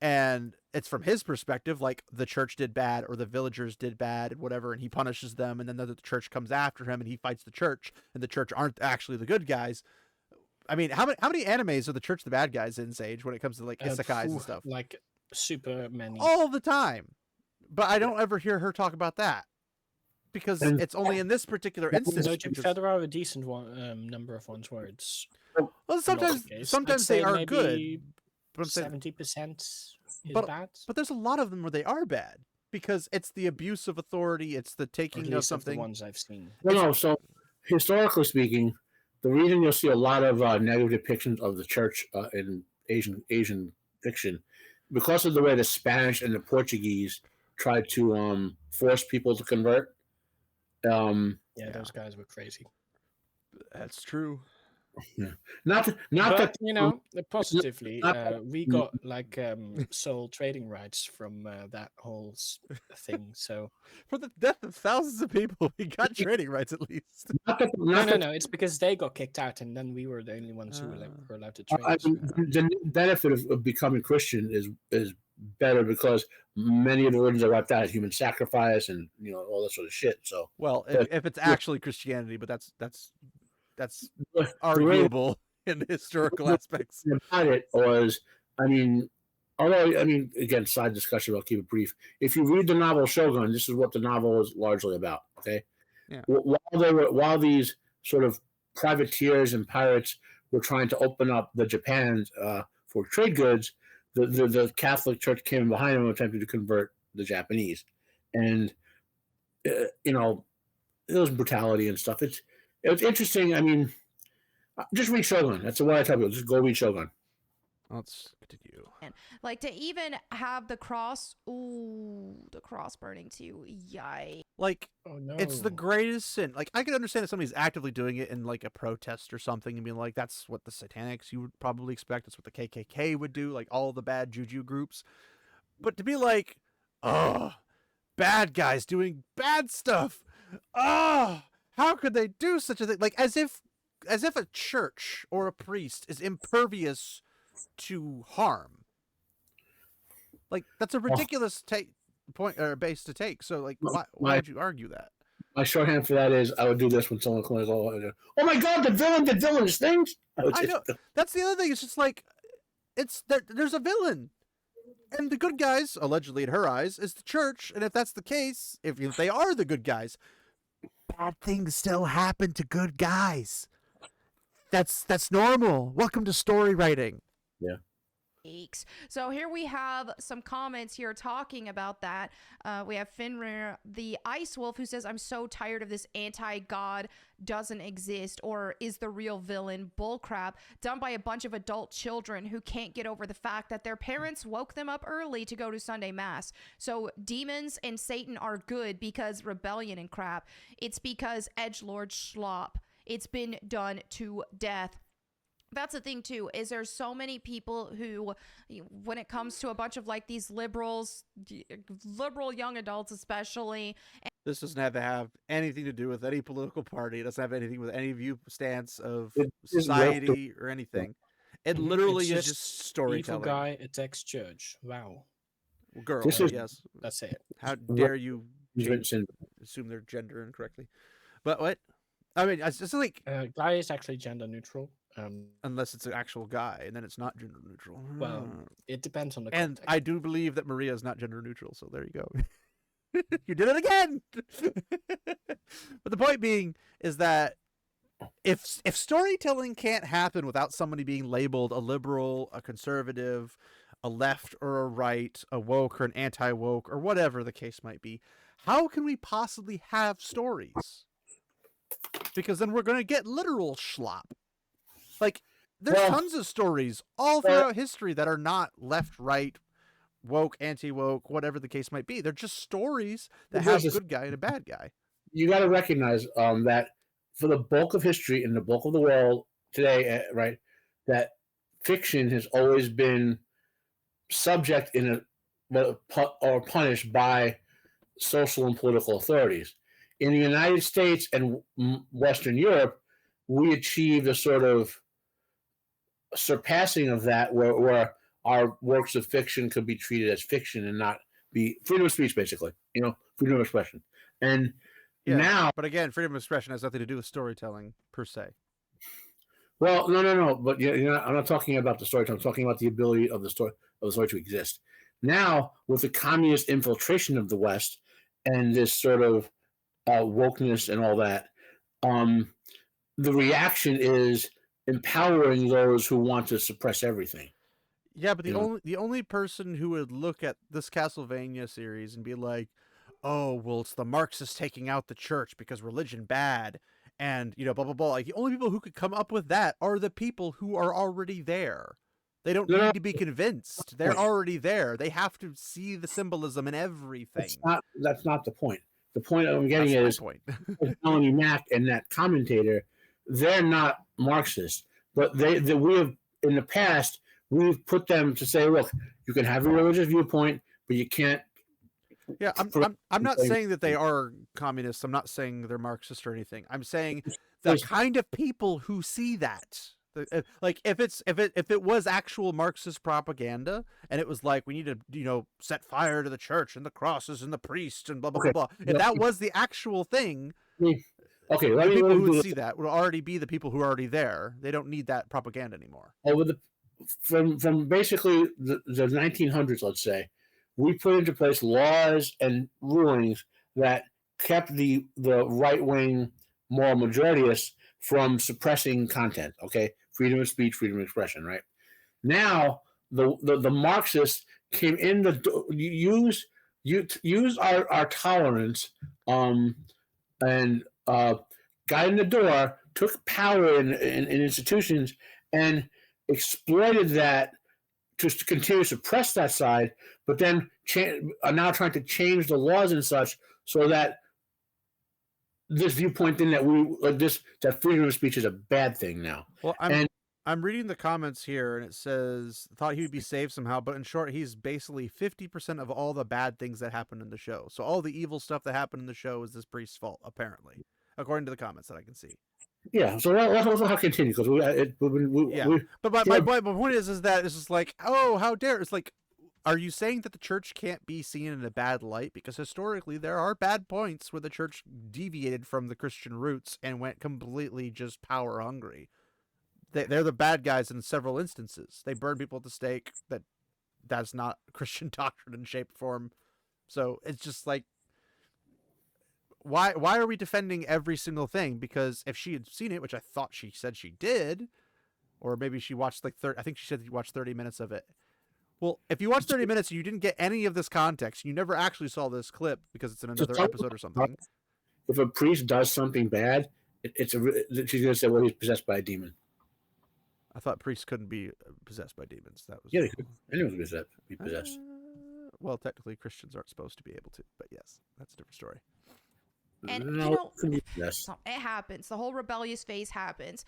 and it's from his perspective, like the church did bad or the villagers did bad and whatever, and he punishes them, and then the church comes after him and he fights the church, and the church aren't actually the good guys. I mean, how many animes are the church the bad guys in, Sage, when it comes to like isekais and stuff? Like super many. All the time. But I don't ever hear her talk about that. Because it's only in this particular instance. No, to be fair, there are a decent one, number of ones where it's well, sometimes they are good. But 70% is bad. But there's a lot of them where they are bad. Because it's the abuse of authority, it's the taking of something. The ones I've seen. No, so historically speaking, the reason you'll see a lot of negative depictions of the church in Asian fiction, because of the way the Spanish and the Portuguese tried to force people to convert. Those guys were crazy. That's true. Yeah. But, you know, positively, we got like sole trading rights from that whole thing. So for the death of thousands of people, we got trading rights at least. No. It's because they got kicked out, and then we were the only ones who were allowed to trade. The benefit of becoming Christian is better because many of the religions are wiped out, human sacrifice, and all that sort of shit. So if it's actually Christianity, but that's arguable in the historical aspects. About it was, again, side discussion. I'll keep it brief. If you read the novel Shogun, this is what the novel is largely about. Okay, yeah. While these sort of privateers and pirates were trying to open up the Japan for trade goods, the Catholic Church came behind them and attempted to convert the Japanese, and there was brutality and stuff. It's interesting. I mean, just read Shogun. That's what I tell people. Just go read Shogun. Let's continue. Like to even have the cross burning too. Yikes. Like, oh, no. It's the greatest sin. Like, I could understand if somebody's actively doing it in like a protest or something and being like, that's what the Satanics you would probably expect. That's what the KKK would do. Like all the bad juju groups. But to be like, bad guys doing bad stuff. How could they do such a thing? Like as if a church or a priest is impervious to harm. Like that's a ridiculous point or base to take. So like, why would you argue that? My shorthand for that is I would do this when someone calls, oh my god, the villain did villainous things. I know. That's the other thing. It's just like there's a villain. And the good guys, allegedly in her eyes, is the church. And if that's the case, if they are the good guys, bad things still happen to good guys. That's normal. Welcome to story writing. Yeah. So here we have some comments here talking about that. We have Finrir, the Ice Wolf, who says, I'm so tired of this anti-God doesn't exist or is the real villain bullcrap done by a bunch of adult children who can't get over the fact that their parents woke them up early to go to Sunday Mass. So demons and Satan are good because rebellion and crap. It's because edgelord slop. It's been done to death. That's the thing too, is there's so many people who, when it comes to a bunch of like these liberal young adults especially. This doesn't have anything to do with any political party. It doesn't have anything with any view stance of society or anything. It literally is just storytelling. Evil guy attacks church. Wow. Girl, yes. That's it. How dare you assume their gender incorrectly? But what? I mean, it's just like guy is actually gender neutral. unless it's an actual guy, and then it's not gender neutral. Well, it depends on the and context. I do believe that Maria is not gender neutral. So there you go. You did it again. But the point being is that if storytelling can't happen without somebody being labeled a liberal, a conservative, a left or a right, a woke or an anti-woke, or whatever the case might be, how can we possibly have stories? Because then we're going to get literal schlop. Like, there's tons of stories all throughout history that are not left, right, woke, anti-woke, whatever the case might be. They're just stories that have a good guy and a bad guy. You got to recognize that for the bulk of history and the bulk of the world today, right, that fiction has always been subject or punished by social and political authorities. In the United States and Western Europe, we achieved a sort of surpassing of that where our works of fiction could be treated as fiction and not be freedom of speech, basically, freedom of expression. And now, but again, freedom of expression has nothing to do with storytelling per se. Well, no. But I'm not talking about the storytelling. I'm talking about the ability of the story to exist. Now, with the communist infiltration of the West and this sort of wokeness and all that, the reaction is empowering those who want to suppress everything. Yeah, but the only person who would look at this Castlevania series and be like, oh, well, it's the Marxists taking out the church because religion bad, and blah blah blah. Like, the only people who could come up with that are the people who are already there. They don't need to be convinced. They're already there. They have to see the symbolism in everything. That's not the point. The point I'm getting is Melonie Mac and that commentator, they're not Marxists, but we have in the past we've put them to say, look, you can have a religious viewpoint, but you can't. Yeah, I'm not saying that they are communists. I'm not saying they're Marxist or anything. I'm saying the kind of people who see that. Like, if it was actual Marxist propaganda and it was like, we need to set fire to the church and the crosses and the priests and blah blah blah. If that was the actual thing, the people who would see that would already be the people who are already there. They don't need that propaganda anymore. From basically the 1900s, let's say, we put into place laws and rulings that kept the right-wing moral majorities from suppressing content. Okay, freedom of speech, freedom of expression. Right now, the Marxists came in use our tolerance and got in the door, took power in institutions, and exploited that to continue to suppress that side, but then are now trying to change the laws and such so that this viewpoint thing that freedom of speech is a bad thing now. Well, I'm reading the comments here, and it says, thought he would be saved somehow, but in short, he's basically 50% of all the bad things that happen in the show. So all the evil stuff that happened in the show is this priest's fault, apparently, according to the comments that I can see. Yeah, so let's continue because But my point is that it's just like, oh, how dare! It's like, are you saying that the church can't be seen in a bad light? Because historically, there are bad points where the church deviated from the Christian roots and went completely just power hungry. They're the bad guys in several instances. They burn people at the stake. That's not Christian doctrine in shape or form. So it's just like, why are we defending every single thing? Because if she had seen it, which I thought she said she did, or maybe she watched I think she said you watched 30 minutes of it. Well, if you watched 30 minutes and you didn't get any of this context, you never actually saw this clip because it's in another episode or something. If a priest does something bad, she's going to say, well, he's possessed by a demon. I thought priests couldn't be possessed by demons. That was they could. Anyone could be possessed. Well, technically, Christians aren't supposed to be able to, but yes, that's a different story. And it happens. The whole rebellious phase happens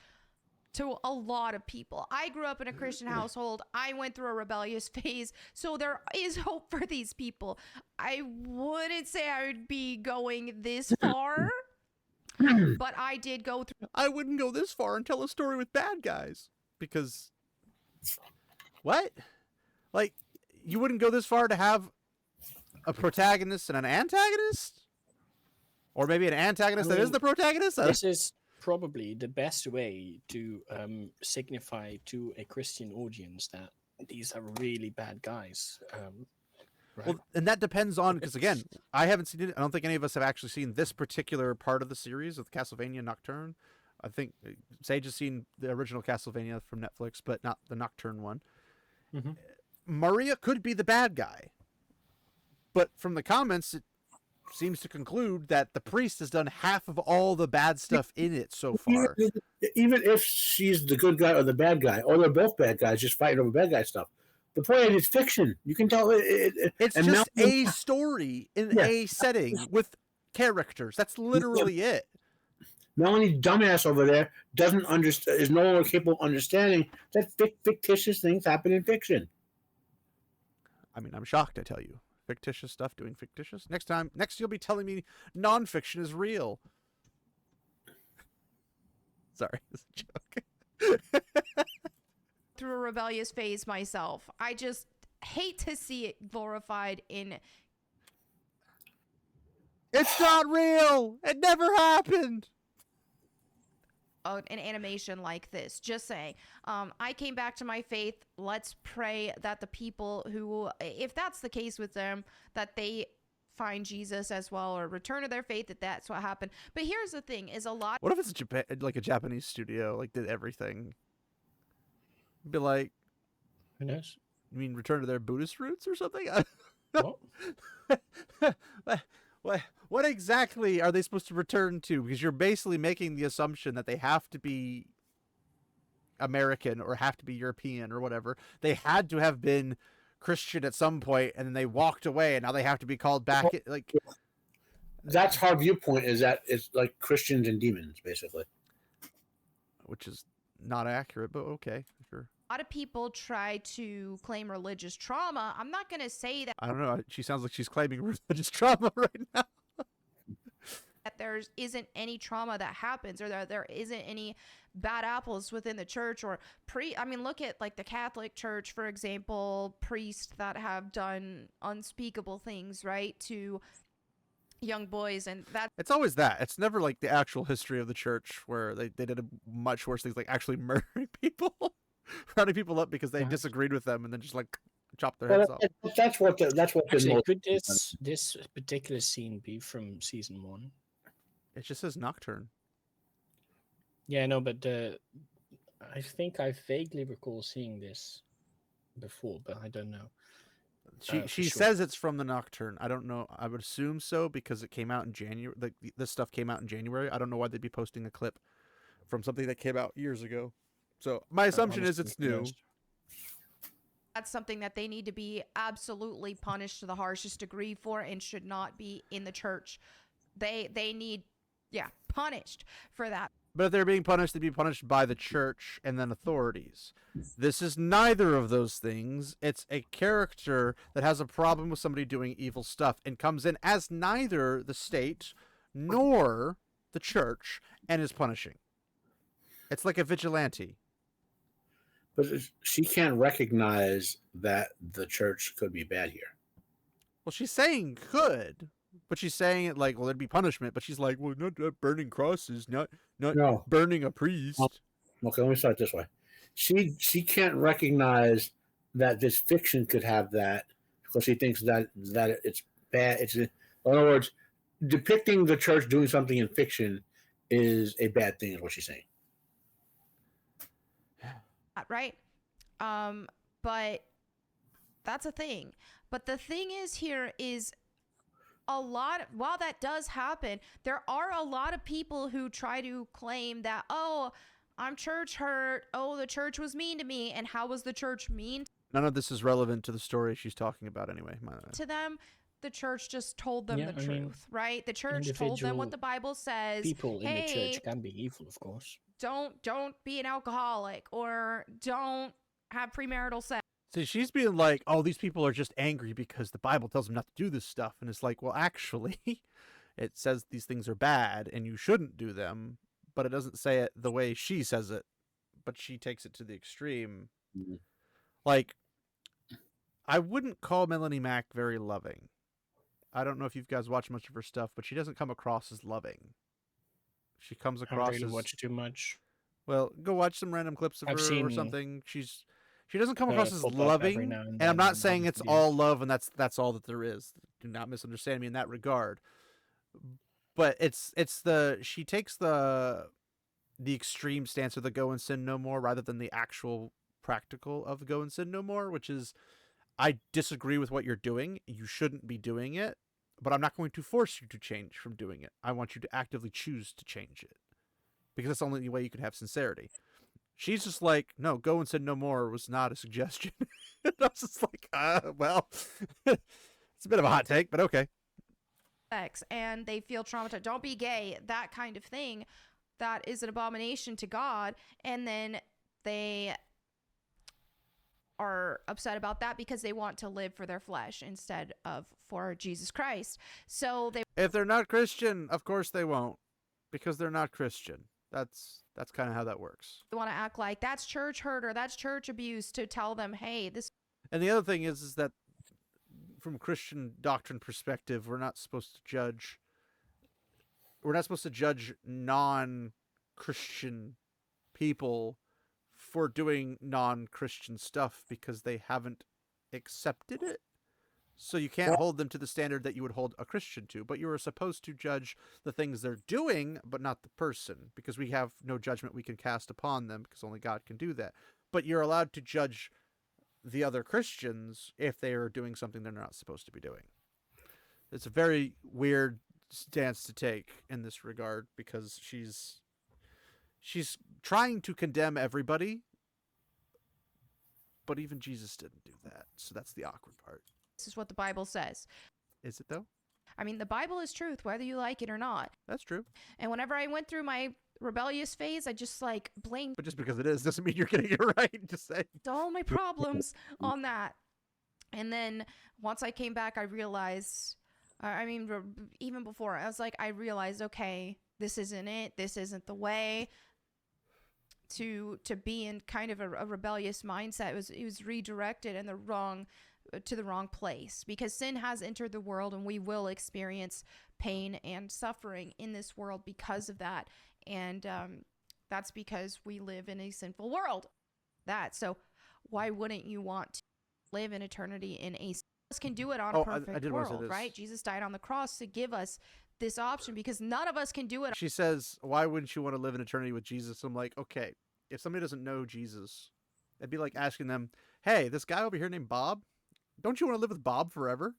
to a lot of people. I grew up in a Christian household. I went through a rebellious phase, so there is hope for these people. I wouldn't say I would be going this far, but I did go through. I wouldn't go this far and tell a story with bad guys because what? Like, you wouldn't go this far to have a protagonist and an antagonist? Or maybe an antagonist that is the protagonist? probably the best way to signify to a Christian audience that these are really bad guys. Right? Well, and that depends on, because again, I haven't seen it. I don't think any of us have actually seen this particular part of the series of Castlevania Nocturne. I think Sage has seen the original Castlevania from Netflix, but not the Nocturne one. Mm-hmm. Maria could be the bad guy, but from the comments, it seems to conclude that the priest has done half of all the bad stuff in it so far. Even if she's the good guy or the bad guy, or they're both bad guys just fighting over bad guy stuff, the point is it's fiction. You can tell it's just a story in a setting with characters. That's literally it. Melonie dumbass over there doesn't understand, is no longer capable of understanding that fictitious things happen in fiction. I mean, I'm shocked, I tell you. Fictitious stuff doing fictitious. Next you'll be telling me nonfiction is real. Sorry, it's a joke. Through a rebellious phase myself. I just hate to see it glorified in. It's not real. It never happened. An animation like this. Just saying. I came back to my faith. Let's pray that the people who, if that's the case with them, that they find Jesus as well, or return to their faith, that's what happened. But here's the thing: is a lot. What if it's a Japanese studio, like did everything? Be like, Who knows? You mean return to their Buddhist roots or something? What exactly are they supposed to return to? Because you're basically making the assumption that they have to be American or have to be European or whatever. They had to have been Christian at some point, and then they walked away, and now they have to be called back. Like, that's our viewpoint. Is that it's like Christians and demons, basically, which is not accurate, but okay, sure. A lot of people try to claim religious trauma. I'm not going to say that. I don't know. She sounds like she's claiming religious trauma right now. That there isn't any trauma that happens, or that there isn't any bad apples within the church, or I mean, look at like the Catholic Church, for example, priests that have done unspeakable things, right, to young boys, and that it's always that. It's never like the actual history of the church where they did much worse things, like actually murdering people, rounding people up because they disagreed with them, and then just like chop their heads off. That's what. Actually, could this particular scene be from season 1? It just says Nocturne. Yeah, no, but I think I vaguely recall seeing this before, but I don't know. She says it's from the Nocturne. I don't know. I would assume so because it came out in January. Like this stuff came out in January. I don't know why they'd be posting a clip from something that came out years ago. So my assumption is it's new. That's something that they need to be absolutely punished to the harshest degree for, and should not be in the church. They need, punished for that. But if they're being punished, they'd be punished by the church and then authorities. This is neither of those things. It's a character that has a problem with somebody doing evil stuff and comes in as neither the state nor the church and is punishing. It's like a vigilante. But she can't recognize that the church could be bad here. Well, she's saying could. But she's saying it like, well, there'd be punishment. But she's like, well, not burning crosses, not burning a priest. Okay, let me start this way. She can't recognize that this fiction could have that because she thinks that it's bad. In other words, depicting the church doing something in fiction is a bad thing, is what she's saying. Right? But that's a thing. But the thing is here is, while that does happen, there are a lot of people who try to claim that, oh, I'm church hurt. Oh, the church was mean to me. And how was the church mean? None of this is relevant to the story she's talking about anyway. To them, the church just told them the truth, right? The church told them what the Bible says. People in the church can be evil, of course. Don't be an alcoholic, or don't have premarital sex. See, she's being like, oh, these people are just angry because the Bible tells them not to do this stuff. And it's like, well, actually, it says these things are bad and you shouldn't do them. But it doesn't say it the way she says it. But she takes it to the extreme. Mm-hmm. Like, I wouldn't call Melonie Mac very loving. I don't know if you guys watch much of her stuff, but she doesn't come across as loving. She comes I haven't across really as watched too much. well. Go watch some random clips of I've her or seen something. She doesn't come across as pop up every loving, now and and I'm then not in saying other it's videos. all love and that's all that there is. Do not misunderstand me in that regard. But she takes the extreme stance of the go and sin no more rather than the actual practical of go and sin no more, which is I disagree with what you're doing. You shouldn't be doing it, but I'm not going to force you to change from doing it. I want you to actively choose to change it because that's the only way you can have sincerity. She's just like, no, go and sin no more was not a suggestion. I was just like, well, it's a bit of a hot take, but okay. Sex and they feel traumatized. Don't be gay, that kind of thing. That is an abomination to God. And then they are upset about that because they want to live for their flesh instead of for Jesus Christ. So they If they're not Christian, of course they won't, because they're not Christian. That's kind of how that works. want to act like that's church hurt or that's church abuse to tell them, hey, this. And the other thing is that from a Christian doctrine perspective, we're not supposed to judge non-Christian people for doing non-Christian stuff because they haven't accepted it. So you can't hold them to the standard that you would hold a Christian to, but you are supposed to judge the things they're doing, but not the person, because we have no judgment we can cast upon them because only God can do that. But you're allowed to judge the other Christians if they are doing something they're not supposed to be doing. It's a very weird stance to take in this regard because she's trying to condemn everybody, but even Jesus didn't do that. So that's the awkward part. This is what the Bible says. Is it though? I mean, the Bible is truth, whether you like it or not. That's true. And whenever I went through my rebellious phase, I just like blamed But just because it is doesn't mean you're getting it right. Just say. all my problems on that. And then once I came back, I realized, even before, I was like, I realized, okay, this isn't it. This isn't the way to be in kind of a rebellious mindset. It was redirected in to the wrong place because sin has entered the world and we will experience pain and suffering in this world because of that. And that's because we live in a sinful world. So why wouldn't you want to live in eternity in a us can do it on a perfect world, right? Jesus died on the cross to give us this option because none of us can do it. She says, why wouldn't you want to live in eternity with Jesus? I'm like, okay, if somebody doesn't know Jesus, it'd be like asking them, hey, this guy over here named Bob, don't you want to live with Bob forever?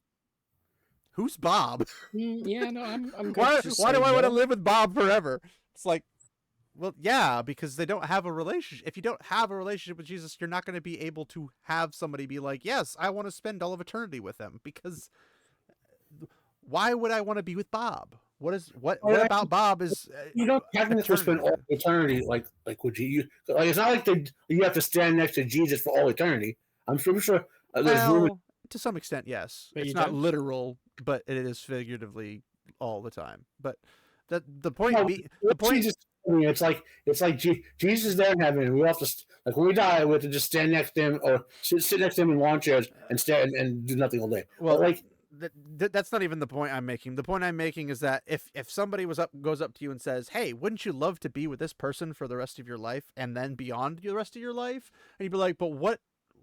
Who's Bob? Yeah, no, I'm why good do I want to live with Bob forever? It's like, well, yeah, because they don't have a relationship. If you don't have a relationship with Jesus, you're not going to be able to have somebody be like, yes, I want to spend all of eternity with him. Because why would I want to be with Bob? What about Bob is you don't have to spend all eternity like would you like? It's not like you have to stand next to Jesus for all eternity. I'm sure there's room. To some extent, yes. But it's not literal, but it is figuratively all the time. But the point Jesus, it's like Jesus is there in heaven, and we have to like when we die, we have to just stand next to him or sit next to him in lawn chairs and stare and do nothing all day. Well, like that's not even the point I'm making. The point I'm making is that if somebody goes up to you and says, "Hey, wouldn't you love to be with this person for the rest of your life and then beyond the rest of your life?" and you'd be like, "But what?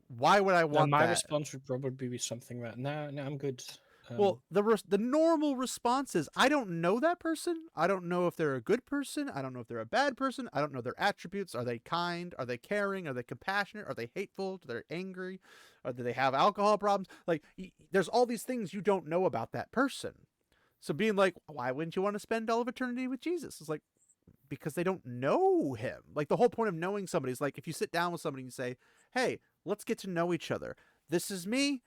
Why would I want that?" My response would probably be something like, "No, I'm good." Well, the normal response is, I don't know that person. I don't know if they're a good person. I don't know if they're a bad person. I don't know their attributes. Are they kind? Are they caring? Are they compassionate? Are they hateful? Are they angry? Or do they have alcohol problems? Like, there's all these things you don't know about that person. So being like, why wouldn't you want to spend all of eternity with Jesus? It's like, because they don't know him. Like, the whole point of knowing somebody is like, if you sit down with somebody and you say, hey, let's get to know each other. This is me.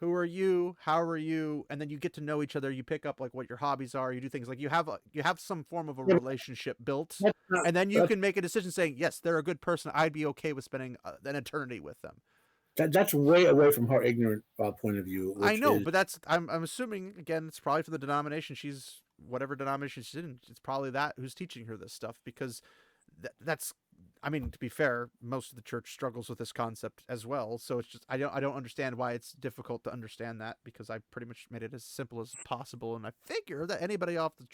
Who are you? How are you? And then you get to know each other. You pick up like what your hobbies are. You do things like you have some form of a relationship built, and then you can make a decision saying, yes, they're a good person. I'd be okay with spending an eternity with them. That's way away from her ignorant point of view. I know, but I'm assuming again it's probably for the denomination whatever denomination she's in. It's probably that who's teaching her this stuff because that's I mean, to be fair, most of the church struggles with this concept as well. So it's just I don't understand why it's difficult to understand that, because I pretty much made it as simple as possible. And I figure that anybody off the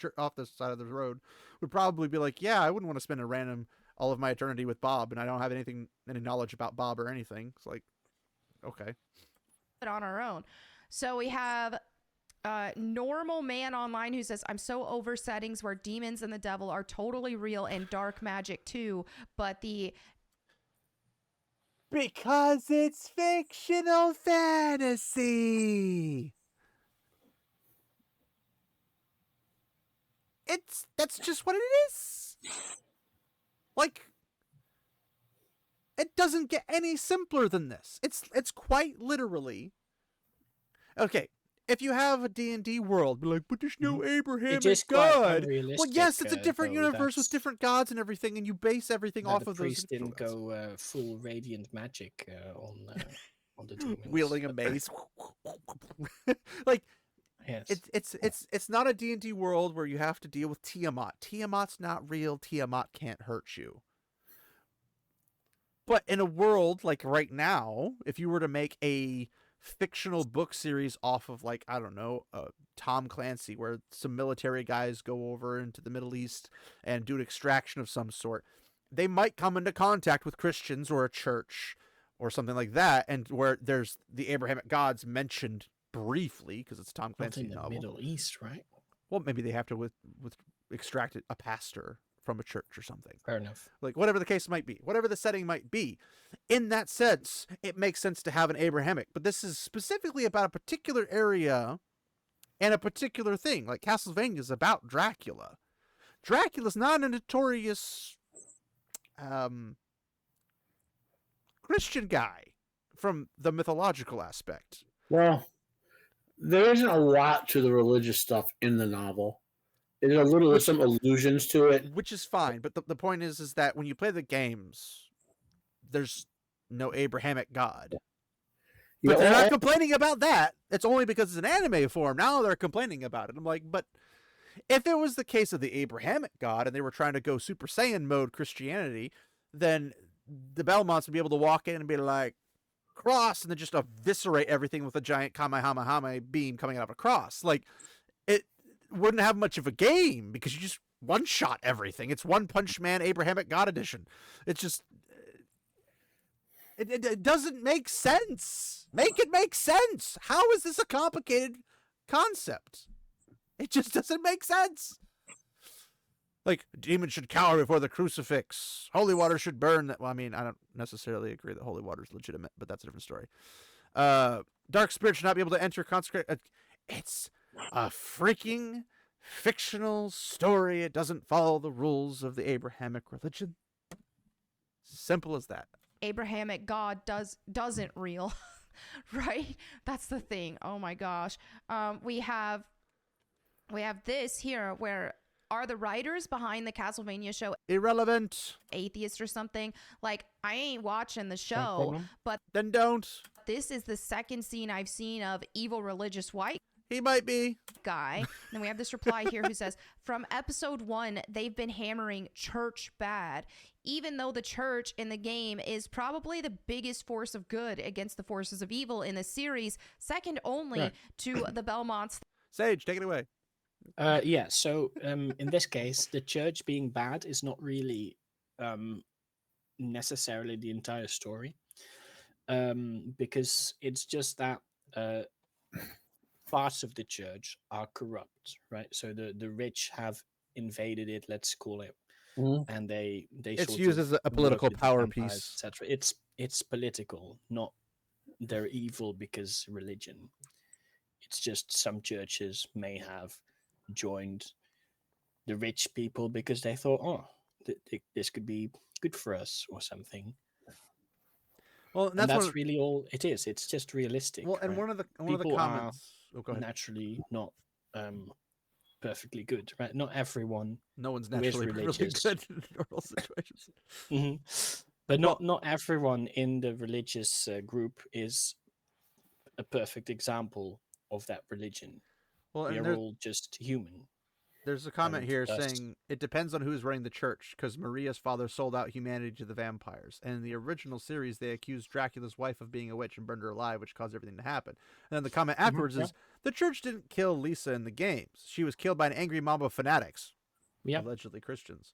side of the road would probably be like, yeah, I wouldn't want to spend a random all of my eternity with Bob, and I don't have any knowledge about Bob or anything. It's like, okay. On our own. So we have normal man online who says, I'm so over settings where demons and the devil are totally real and dark magic too, but Because it's fictional fantasy. That's just what it is. Like, it doesn't get any simpler than this. It's quite literally. Okay, if you have a D&D world, be like, but there's no Abrahamic is quite God. Well, unrealistic, yes, it's a different though, universe with that's- different gods and everything, and you base everything that off the of those. priest didn't individual gods. go full radiant magic on the demons. Wielding a mace. Like, Yes. it's not a D&D world where you have to deal with Tiamat. Tiamat's not real. Tiamat can't hurt you. But in a world like right now, if you were to make a fictional book series off of, like, I don't know, Tom Clancy, where some military guys go over into the Middle East and do an extraction of some sort, they might come into contact with Christians or a church or something like that, and where there's the Abrahamic gods mentioned briefly because it's Tom Not Clancy in the novel. Middle East, right? Well, maybe they have to with extract a pastor from a church or something. Fair enough. Like, whatever the case might be, whatever the setting might be, in that sense, it makes sense to have an Abrahamic. But this is specifically about a particular area and a particular thing. Like, Castlevania is about Dracula. Dracula's not a notorious Christian guy from the mythological aspect. Well, there isn't a lot to the religious stuff in the novel. There's some allusions to it. Which is fine, but the point is that when you play the games, there's no Abrahamic God. But they're not complaining about that. It's only because it's an anime form. Now they're complaining about it. I'm like, but if it was the case of the Abrahamic God and they were trying to go Super Saiyan mode Christianity, then the Belmonts would be able to walk in and be like, cross, and then just eviscerate everything with a giant Kamehameha beam coming out of a cross. Like, it wouldn't have much of a game because you just one-shot everything. It's One Punch Man Abrahamic God Edition. It's just... It doesn't make sense. Make it make sense. How is this a complicated concept? It just doesn't make sense. Like, demons should cower before the crucifix. Holy water should burn. That. Well, I mean, I don't necessarily agree that holy water is legitimate, but that's a different story. Dark spirit should not be able to enter consecrate. It's a freaking fictional story. It doesn't follow the rules of the Abrahamic religion. Simple as that. Abrahamic God doesn't real, right? That's the thing. Oh my gosh. We have this here where are the writers behind the Castlevania show Irrelevant. atheist or something? Like, I ain't watching the show, but Then don't. this is the second scene I've seen of evil religious white He might be. guy. Then we have this reply here who says, from episode 1, they've been hammering church bad, even though the church in the game is probably the biggest force of good against the forces of evil in the series, second only to the Belmonts. Sage, take it away. Yeah, so in this case, the church being bad is not really necessarily the entire story, because it's just that parts of the church are corrupt, right? So the rich have invaded it, let's call it, and they It's sort used of as a political work with power empires, piece. etc. It's political, not they're evil because religion. It's just some churches may have joined the rich people because they thought, oh, this could be good for us or something. Well, And that's really all it is. It's just realistic. Well, and right? one of the People are comments. Oh, go ahead. naturally not perfectly good, right? Not everyone, No one's who is naturally really religious. good in normal situations. but not everyone in the religious group is a perfect example of that religion. Well, We and are all just human. There's a comment And here that's- saying it depends on who's running the church, because Maria's father sold out humanity to the vampires. And in the original series, they accused Dracula's wife of being a witch and burned her alive, which caused everything to happen. And then the comment afterwards yeah. is, the church didn't kill Lisa in the games. She was killed by an angry mob of fanatics, Yeah. allegedly Christians,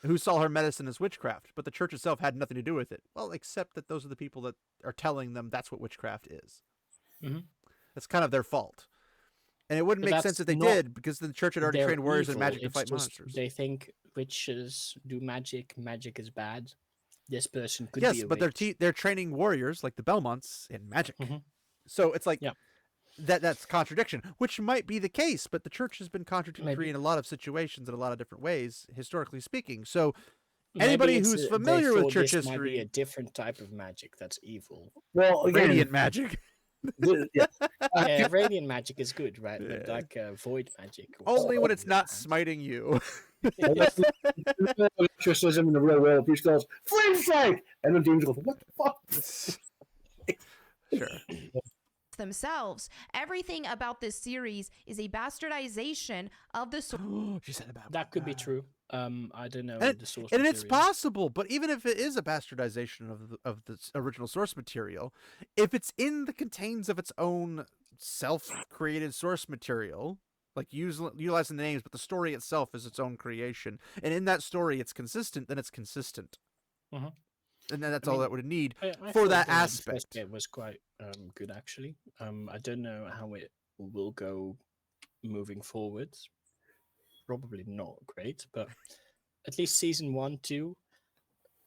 who saw her medicine as witchcraft. But the church itself had nothing to do with it. Well, except that those are the people that are telling them that's what witchcraft is. Mhm. That's kind of their fault. And it wouldn't But make sense that's if they not did, because the church had already They're trained warriors and evil, magic to it's fight just monsters. They think witches do magic. Magic is bad. This person could Yes, be a but witch. they're training warriors like the Belmonts in magic. Mhm. So it's like Yeah. that's contradiction, which might be the case, but the church has been contradictory Maybe. in a lot of situations in a lot of different ways, historically speaking. So Maybe anybody it's who's they familiar with thought church this might be history, a different type of magic that's evil. Well, again, radiant magic, yeah. Yeah, radiant magic is good, right? But Yeah. like void magic. only when it's on the not other hand- smiting you. Exorcism in the real world. Priest goes, flame strike! And the demons go, what the fuck? Sure. themselves. Everything about this series is a bastardization of the source. She said about That could be true. I don't know And- the source And it's material. possible, but even if it is a bastardization of the original source material, if it's in the contains of its own self-created source material, like utilizing the names, but the story itself is its own creation, and in that story it's consistent, then it's consistent. Mhm. And then that's I all mean, that would need I for thought that the first aspect. bit was quite good actually. I don't know how it will go moving forwards. Probably not great, but at least season 1, 2,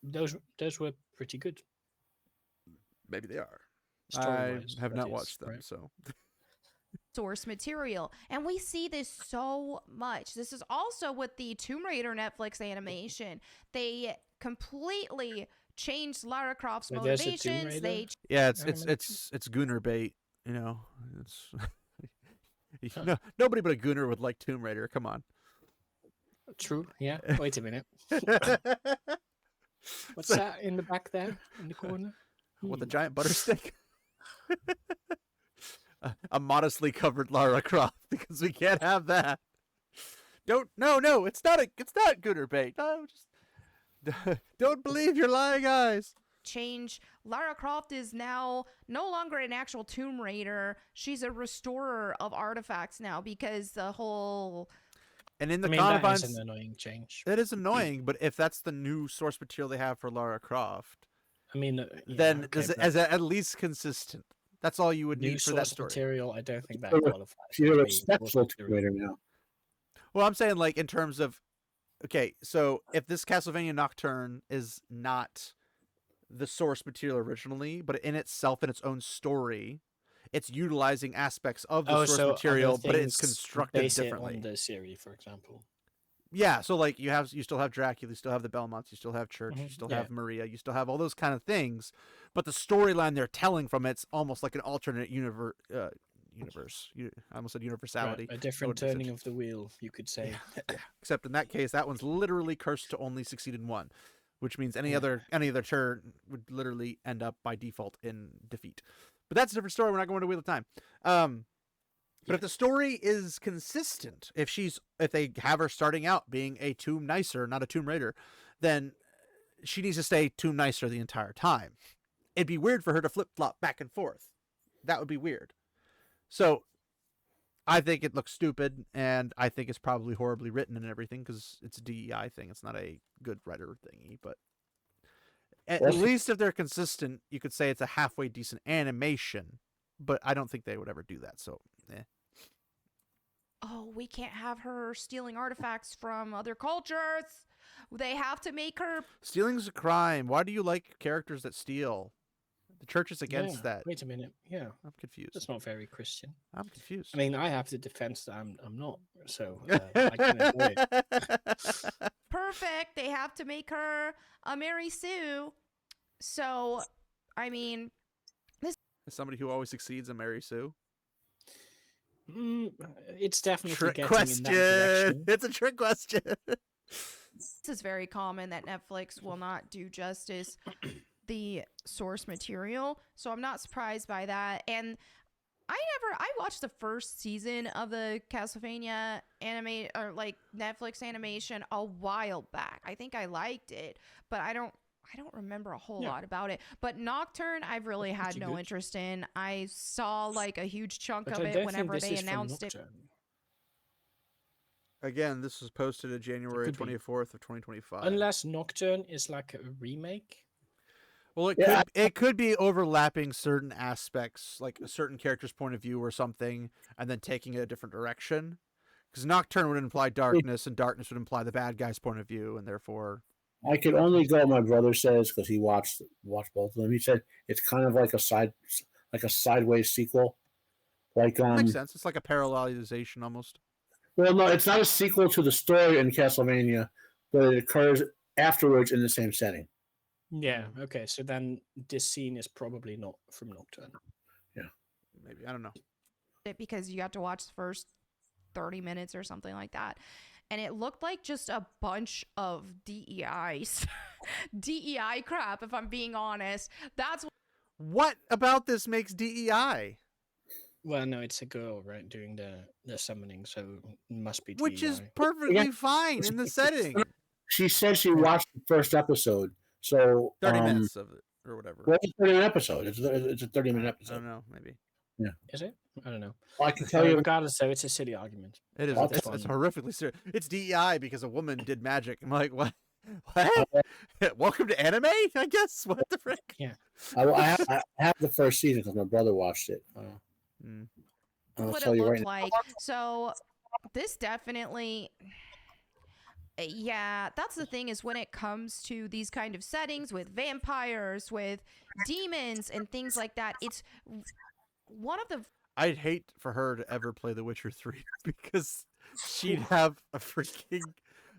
those were pretty good. Maybe they are. I Story-wise, have that not is, watched them, right? so source material. And we see this so much. This is also with the Tomb Raider Netflix animation. They completely changed Lara Croft's Wait, there's a Tomb motivations. Raider? They yeah, it's Animation? it's Gooner bait. You know, it's Huh. no, nobody but a Gooner would like Tomb Raider. Come on. True. Yeah. Wait a minute. What's So- that in the back there in the corner? What, the Hmm. giant butter stick? A modestly covered Lara Croft, because we can't have that. No, it's not Gooner bait. No, just don't believe your lying eyes. change. Lara Croft is now no longer an actual Tomb Raider. She's a restorer of artifacts now, because the whole And in the I mean, that confines, is an annoying change. it is annoying. But if that's the new source material they have for Lara Croft, I mean, yeah, then okay, is it but as at least consistent? That's all you would new need for that source story. material, I don't think that She's a- qualifies. She's a as a respectful source Tomb material. Raider now. Well, I'm saying like in terms of, okay, so if this Castlevania Nocturne is not the source material originally, but in itself, in its own story, it's utilizing aspects of the Oh, source so material, other but it's things constructed base it differently. on the series, for example. Yeah, so like you still have Dracula, you still have the Belmonts, you still have Church, you Mhm, still yeah. have Maria, you still have all those kind of things, but the storyline they're telling from it's almost like an alternate universe. I almost said universality. Right, a different would be such- turning of the wheel, you could say. Except in that case, that one's literally cursed to only succeed in one, which means any Yeah. other turn would literally end up by default in defeat. But that's a different story. We're not going to Wheel of Time. But if the story is consistent, if they have her starting out being a Tomb Nicer, not a Tomb Raider, then she needs to stay Tomb Nicer the entire time. It'd be weird for her to flip flop back and forth. That would be weird. So I think it looks stupid, and I think it's probably horribly written and everything, because it's a DEI thing. It's not a good writer thingy. But at Well- least if they're consistent, you could say it's a halfway decent animation. But I don't think they would ever do that. So, oh, we can't have her stealing artifacts from other cultures. They have to make her stealing's a crime. Why do you like characters that steal? The church is against Yeah, that. Wait a minute. Yeah, I'm confused. that's not very Christian. I'm confused. I mean, I have the defense that I'm not, so I can avoid it. perfect. They have to make her a Mary Sue. So, I mean, As somebody who always succeeds in Mary Sue. It's definitely Trick getting in question. that direction. It's a trick question. this is very common that Netflix will not do justice the source material. So I'm not surprised by that. And I watched the first season of the Castlevania anime or like Netflix animation a while back. I think I liked it, but I don't remember a whole lot about it. But Nocturne, I've really had no interest in. I saw like a huge chunk But of I it don't whenever think this they is from announced it. Nocturne. Again, this was posted on January could be. 24th of 2025. Unless Nocturne is like a remake. Well, it could be overlapping certain aspects, like a certain character's point of view or something, and then taking it a different direction. Because Nocturne would imply darkness, and darkness would imply the bad guy's point of view, and therefore. I could only go. My brother says because he watched both of them. He said it's kind of like a sideways sequel. Like Makes sense. It's like a parallelization almost. Well, no, it's not a sequel to the story in Castlevania, but it occurs afterwards in the same setting. Yeah, okay. So then this scene is probably not from Nocturne. Yeah. Maybe. I don't know. Because you got to watch the first 30 minutes or something like that. And it looked like just a bunch of DEI crap, if I'm being honest. That's what about this makes DEI? Well, no, it's a girl, right, doing the summoning, so it must be DEI. Which is perfectly fine in the setting. She said she watched the first episode, so 30 minutes of it, or whatever. Well, it's a 30-minute episode. It's a 30-minute episode. I don't know, maybe. Yeah. Is it? I don't know. Well, I can tell you. Regardless, though, it's a silly argument. It is. It's horrifically serious. It's DEI because a woman did magic. I'm like, what? What? Welcome to anime, I guess. What the frick? Yeah. I have the first season because my brother watched it. What it looked like. So this definitely. Yeah, that's the thing is when it comes to these kind of settings with vampires, with demons and things like that, it's one of the... I'd hate for her to ever play The Witcher 3 because she'd have a freaking...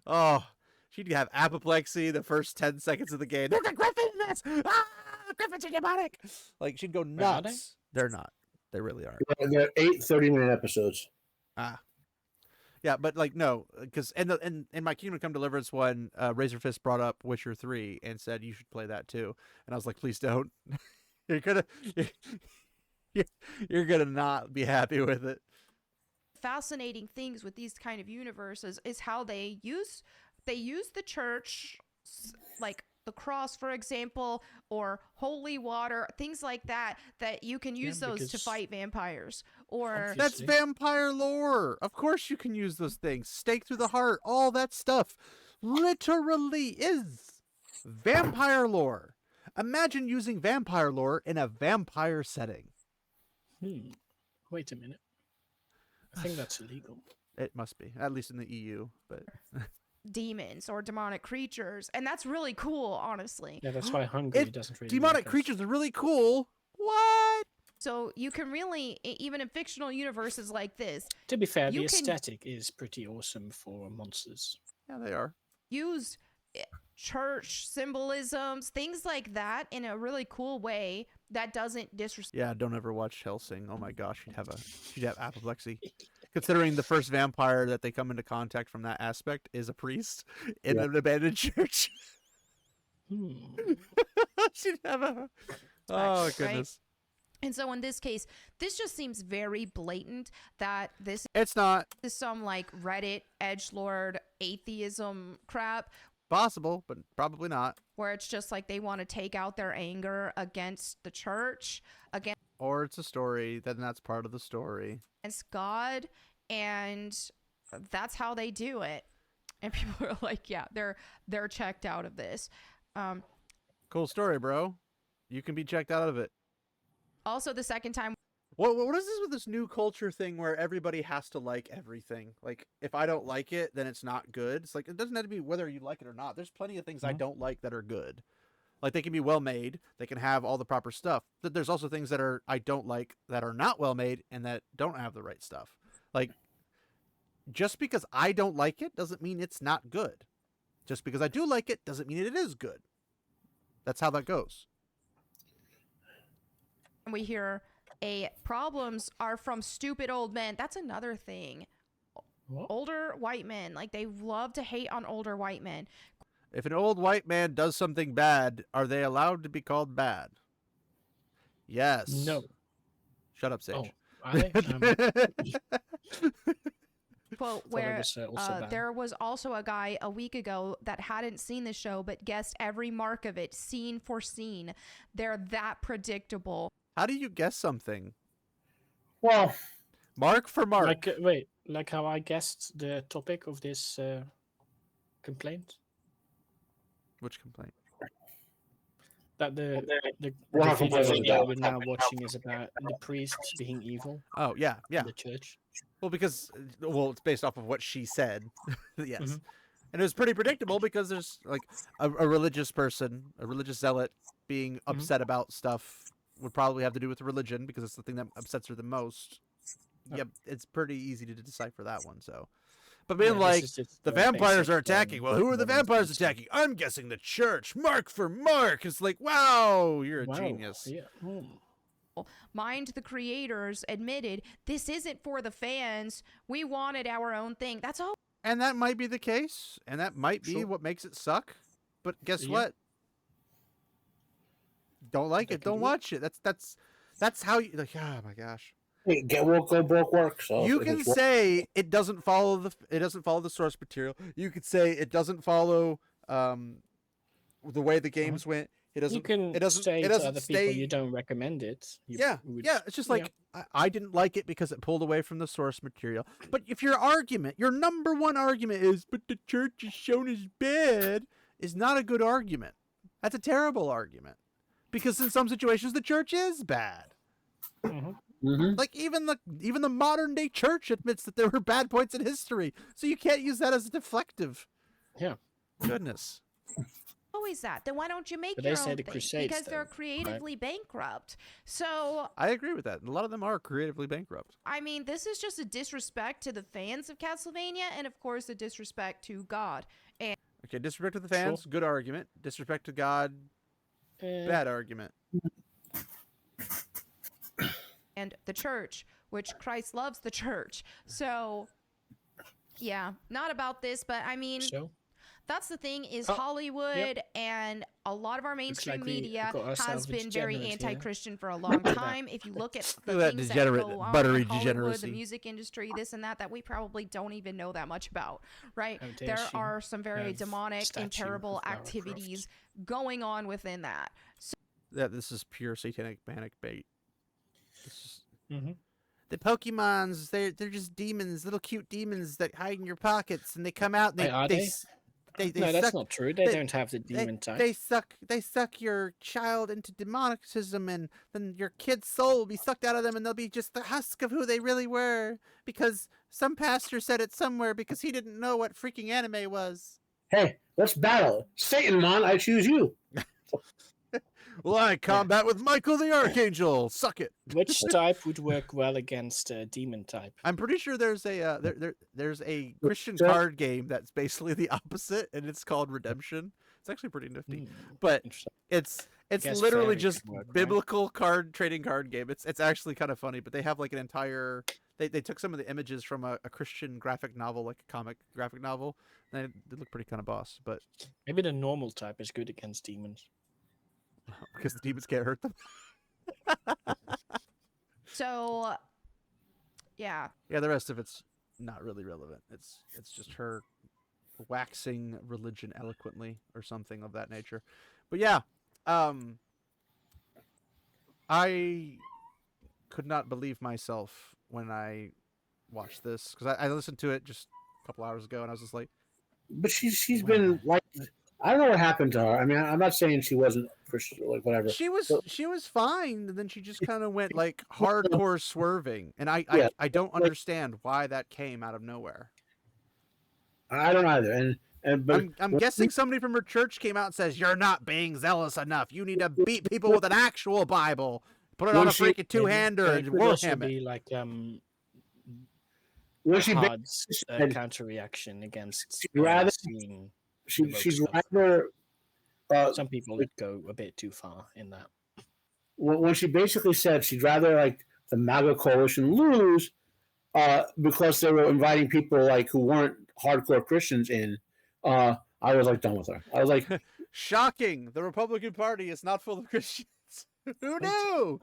Oh, she'd have apoplexy the first 10 seconds of the game. There's a griffin in this! Ah, griffins are demonic! Like, she'd go nuts. They're not. They really aren't. They're 8 30-minute episodes. Ah. Yeah, but like no, because in my Kingdom Come Deliverance one, Razor Fist brought up Witcher 3 and said you should play that too, and I was like, please don't. you're gonna not be happy with it. Fascinating things with these kind of universes is how they use the church, like the cross, for example, or holy water, things like that you can use those to fight vampires. Or that's vampire lore. Of course you can use those things. Stake through the heart, all that stuff literally is vampire lore. Imagine using vampire lore in a vampire setting. Wait a minute. I think that's illegal. It must be, at least in the EU, but demons or demonic creatures, and that's really cool, honestly. Yeah, that's why Hungary doesn't really demonic creatures are really cool. What? So you can really, even in fictional universes like this, to be fair, the aesthetic is pretty awesome for monsters. Yeah, they are. Use church symbolisms, things like that, in a really cool way that doesn't disrespect. Yeah, don't ever watch Hellsing. Oh my gosh, she'd have apoplexy. Considering the first vampire that they come into contact from that aspect is a priest in an abandoned church. She'd have a... Oh, goodness. Right? And so in this case, this just seems very blatant that this... It's not. Is some like Reddit edgelord atheism crap. Possible, but probably not. Where it's just like they want to take out their anger against the church, against... Or it's a story, then that's part of the story. Against God, and that's how they do it. And people are like, yeah, they're checked out of this. Cool story, bro. You can be checked out of it. Also, the second time... What is this with this new culture thing where everybody has to like everything? Like, if I don't like it, then it's not good. It's like, it doesn't have to be whether you like it or not. There's plenty of things I don't like that are good. Like, they can be well made. They can have all the proper stuff. But there's also things that I don't like that are not well made and that don't have the right stuff. Like, just because I don't like it doesn't mean it's not good. Just because I do like it doesn't mean it is good. That's how that goes. We hear problems are from stupid old men. That's another thing. What? Older white men, like they love to hate on older white men. If an old white man does something bad, are they allowed to be called bad? Yes. No. Shut up, Sage. Are they? Quote Thought it where was, also banned. there was also a guy a week ago that hadn't seen the show but guessed every mark of it scene for scene. They're that predictable. How do you guess something? Well, Mark for mark. Like wait, like how I guessed the topic of this complaint. Which complaint? That the We're not video complaining that about we're now watching is about the priests being evil Oh yeah, yeah. in the church. Well, because it's based off of what she said. Yes. Mhm. And it was pretty predictable because there's like a religious person, a religious zealot being upset about stuff would probably have to do with religion because it's the thing that upsets her the most. Yep. Yep, it's pretty easy to decipher that one. So, but being Yeah, like this is just the a vampires basic, are attacking. Well, who are the modern vampires concept. attacking? I'm guessing the church. Mark for mark. It's like, wow, you're a Wow, genius. Yeah. Mind the creators admitted this isn't for the fans. We wanted our own thing. That's all. And that might be the case, and that might be Sure. what makes it suck. But guess Yeah. what? Don't like They it. can Don't do it. watch it. That's how you like. Oh my gosh. hey, get woke, go broke work. So You if can it's work- say it doesn't follow the source material. You could say it doesn't follow the way the games went. It doesn't. You can It doesn't. say It to doesn't other stay. people you don't recommend it. Yeah, yeah. It's just like I didn't like it because it pulled away from the source material. But if your number one argument is, but the church is shown as bad, is not a good argument. That's a terrible argument because in some situations the church is bad. Mhm. Like even the modern day church admits that there were bad points in history, so you can't use that as a deflective. Yeah. Goodness. Always that. Then why don't you make But your they say own the thing? Crusades, Because they're though, right? creatively bankrupt. So I agree with that. A lot of them are creatively bankrupt. I mean, this is just a disrespect to the fans of Castlevania, and of course, a disrespect to God. And Okay, disrespect to the fans, good argument. Disrespect to God, bad argument. and the church, which Christ loves the church. So, yeah, not about this, but I mean, So that's the thing is Oh, Hollywood and a lot of our mainstream like we media got ourselves has a been very degenerate here. anti-Christian for a long time. If you look at the Look at that things degenerate, that go on buttery in Hollywood, degeneracy. the music industry, this and that we probably don't even know that much about, right? How dare There she are some very have demonic statue and terrible of Lara activities going on within that. Yeah, this is pure satanic panic bait. This is, Mhm. the Pokemons, they're just demons, little cute demons that hide in your pockets, and they come out and Wait, are they? they No, that's suck, not true. They, they- don't have the demon type. they suck your child into demonicism, and then your kid's soul will be sucked out of them, and they'll be just the husk of who they really were, because some pastor said it somewhere because he didn't know what freaking anime was. Hey, let's battle. Satan, man, I choose you. Well, I combat with Michael the Archangel. Suck it. Which type would work well against demon type? I'm pretty sure there's a there's a Christian So- card game that's basically the opposite, and it's called Redemption. It's actually pretty nifty, Hmm, but interesting. it's guess literally fairy just could work, right? biblical trading card game. It's actually kind of funny, but they have like an entire. They took some of the images from a Christian graphic novel, like a comic graphic novel. And they look pretty kind of boss, but Maybe the normal type is good against demons. because the demons can't hurt them. So, yeah, Yeah, the rest of it's not really relevant. It's just her waxing religion eloquently or something of that nature. But yeah, I could not believe myself when I watched this because I listened to it just a couple hours ago and I was just like, But she's been like, I don't know what happened to her. I mean, I'm not saying she wasn't Christian, like whatever. she was fine, and then she just kind of went like hardcore swerving, and I Yeah. I don't understand why that came out of nowhere. I don't either. And but I'm guessing somebody from her church came out and says, "You're not being zealous enough. You need to beat people with an actual Bible. Put it on a Well, she- freaking two-hander It and could also warhammer it." be like when she hard said- counter reaction against She'd rather- seeing. she's stuff. rather Some people would go a bit too far in that. when she basically said she'd rather like the MAGA coalition lose because they were inviting people like who weren't hardcore Christians in. I was like done with her. I was like, Shocking! The Republican Party is not full of Christians. Who knew?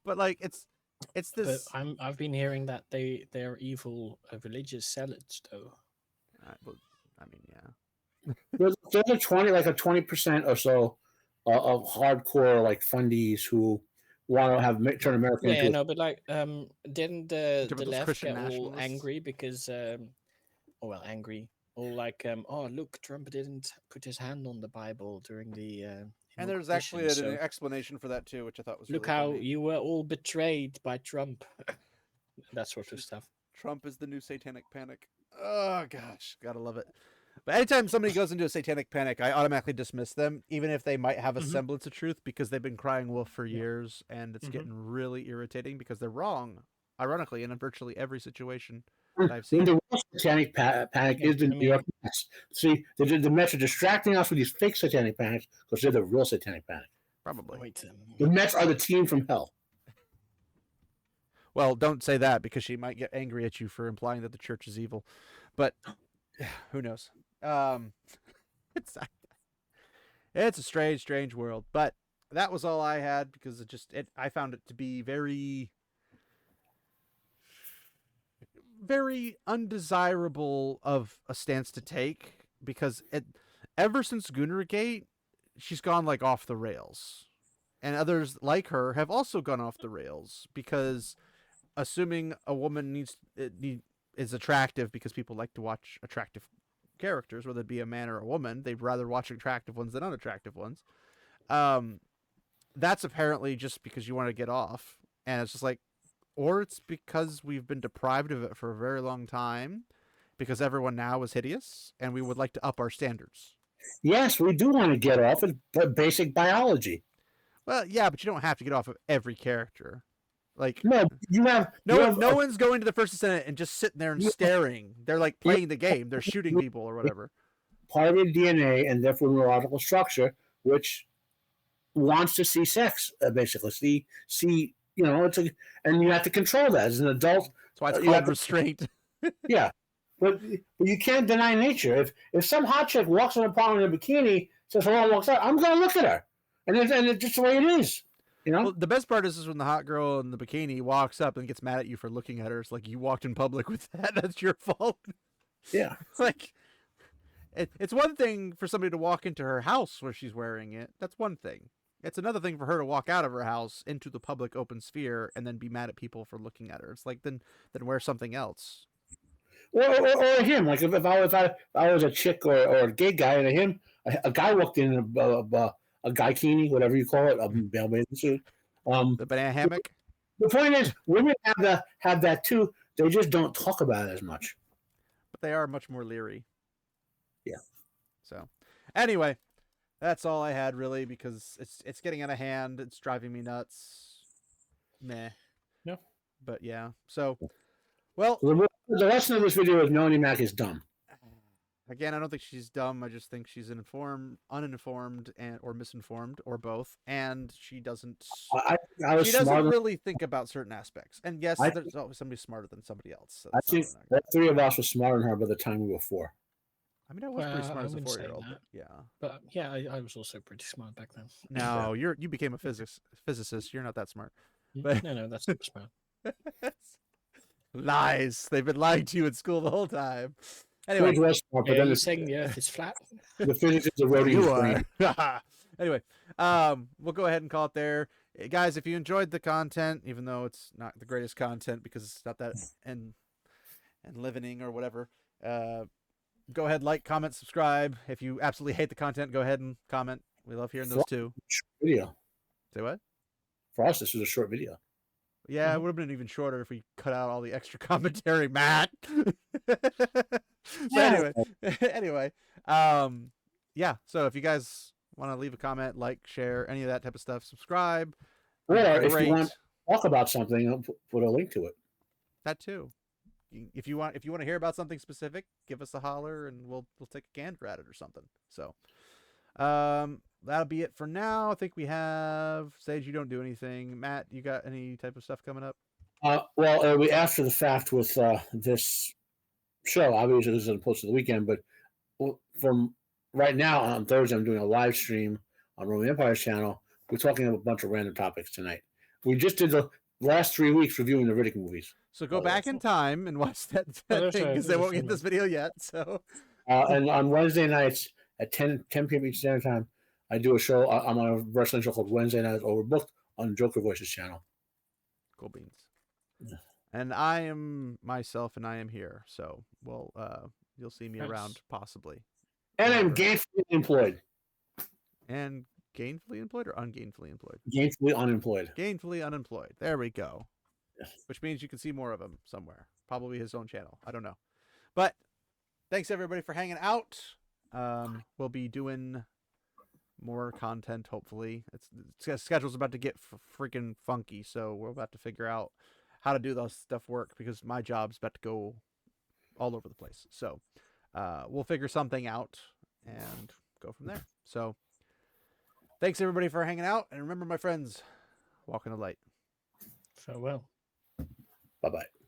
But like, it's But this. I've been hearing that they're evil religious zealots though. Well, I mean, yeah. There's a 20% or so of hardcore like fundies who want to have turn America Yeah, into. no, but like, didn't Talking the about those left Christian get all nationalists. angry because, oh well, angry, or like, oh look, Trump didn't put his hand on the Bible during the And there's inauguration, actually an so explanation for that too, which I thought was look really how funny. you were all betrayed by Trump. That sort of stuff. Trump is the new satanic panic. Oh gosh, gotta love it. But anytime somebody goes into a satanic panic, I automatically dismiss them, even if they might have a Mhm. semblance of truth, because they've been crying wolf for Yeah. years, and it's Mhm. getting really irritating because they're wrong, ironically, in virtually every situation When that I've seen. the real satanic panic Yeah, is the I New mean- York Mets. See, the Mets are distracting us with these fake satanic panics because they're the real satanic panic. Probably. Wait, The Mets are the team from hell. Well, don't say that because she might get angry at you for implying that the church is evil. But who knows? It's it's a strange world. But that was all I had because I found it to be very undesirable of a stance to take because ever since Goonergate, she's gone like off the rails. And others like her have also gone off the rails because assuming a woman is attractive because people like to watch attractive characters, whether it be a man or a woman, they'd rather watch attractive ones than unattractive ones. That's apparently just because you want to get off, and it's just like, or it's because we've been deprived of it for a very long time, because everyone now is hideous, and we would like to up our standards. Yes, we do want to get off of basic biology. Well, yeah, but you don't have to get off of every character. Like, No, you have no one's going to the First Senate and just sitting there and Yeah. staring. They're like playing the game. They're shooting people or whatever. part of your DNA and therefore neurological structure, which wants to see sex, basically. See, and you have to control that as an adult. That's why it's You called have to- restraint. Yeah, but you can't deny nature. If some hot chick walks in a parlor in a bikini, says hello, and walks out, I'm going to look at her, and it's just the way it is. You know. Well, the best part is when the hot girl in the bikini walks up and gets mad at you for looking at her. It's like, you walked in public with that. That's your fault. Yeah. It's like, it's one thing for somebody to walk into her house where she's wearing it. That's one thing. It's another thing for her to walk out of her house into the public open sphere and then be mad at people for looking at her. It's like, then wear something else. Or him. Like if I was a chick or a gay guy, and a guy walked in a guykini, whatever you call it, a male bathing suit. The banana hammock. The point is, women have that too. They just don't talk about it as much. But they are much more leery. Yeah. So, anyway, that's all I had really because it's getting out of hand. It's driving me nuts. Meh. No. But yeah. So, well, The lesson of this video is Melonie Mac is dumb. again, I don't think she's dumb. I just think she's uninformed, or misinformed, or both. And she doesn't. I was She doesn't smarter. really think about certain aspects. And yes, I- there's always somebody smarter than somebody else. So I that's not think what I'm all three of us were smarter than her by the time we were 4. I mean, I was pretty Well, smart I as a wouldn't say 4-year-old. that. Yeah. But yeah, I was also pretty smart back then. No, you became a physicist. You're not that smart. But- No, that's not smart. Lies. They've been lying to you in school the whole time. Anyway, Anyway, was smart, but Yeah, then you're the, saying the Earth is flat? the physics is eroding his you brain. are. Anyway, we'll go ahead and call it there. Guys, if you enjoyed the content, even though it's not the greatest content because it's not that and living or whatever, go ahead, like, comment, subscribe. If you absolutely hate the content, go ahead and comment. We love hearing those too. Short video. Say what? For us, this was a short video. Yeah, it would have been even shorter if we cut out all the extra commentary, Matt. But anyway, yeah. So if you guys want to leave a comment, like, share, any of that type of stuff, subscribe. Or if Great. you want to talk about something, I'll put a link to it. That too. If you want to hear about something specific, give us a holler and we'll take a gander at it or something. So, that'll be it for now. I think we have Sage. You don't do anything. Matt, you got any type of stuff coming up? Well, it'll be after the fact with this show. Obviously, this isn't posted the weekend, but from right now on Thursday, I'm doing a live stream on Roman Empire's channel. We're talking about a bunch of random topics tonight. We just did the last 3 weeks reviewing the Riddick movies. So go Oh, back in time and watch that thing because they won't get this video yet. So And on Wednesday nights at 10 p.m. Eastern Standard Time, I do a show. I'm on a wrestling show called Wednesday Nights Overbooked on Joker Voices channel. cool beans. Yeah. And I am myself, and I am here. So you'll see me Nice. around possibly. And I'm Whenever. gainfully employed. And gainfully employed or ungainfully employed? Gainfully unemployed. Gainfully unemployed. There we go. Yes. Which means you can see more of him somewhere. Probably his own channel. I don't know. But thanks everybody for hanging out. We'll be doing more content hopefully. Schedule's about to get freaking funky, so we're about to figure out how to do those stuff work because my job's about to go all over the place. So we'll figure something out and go from there. So thanks everybody for hanging out, and remember, my friends, walk in the light. Farewell. Bye-bye.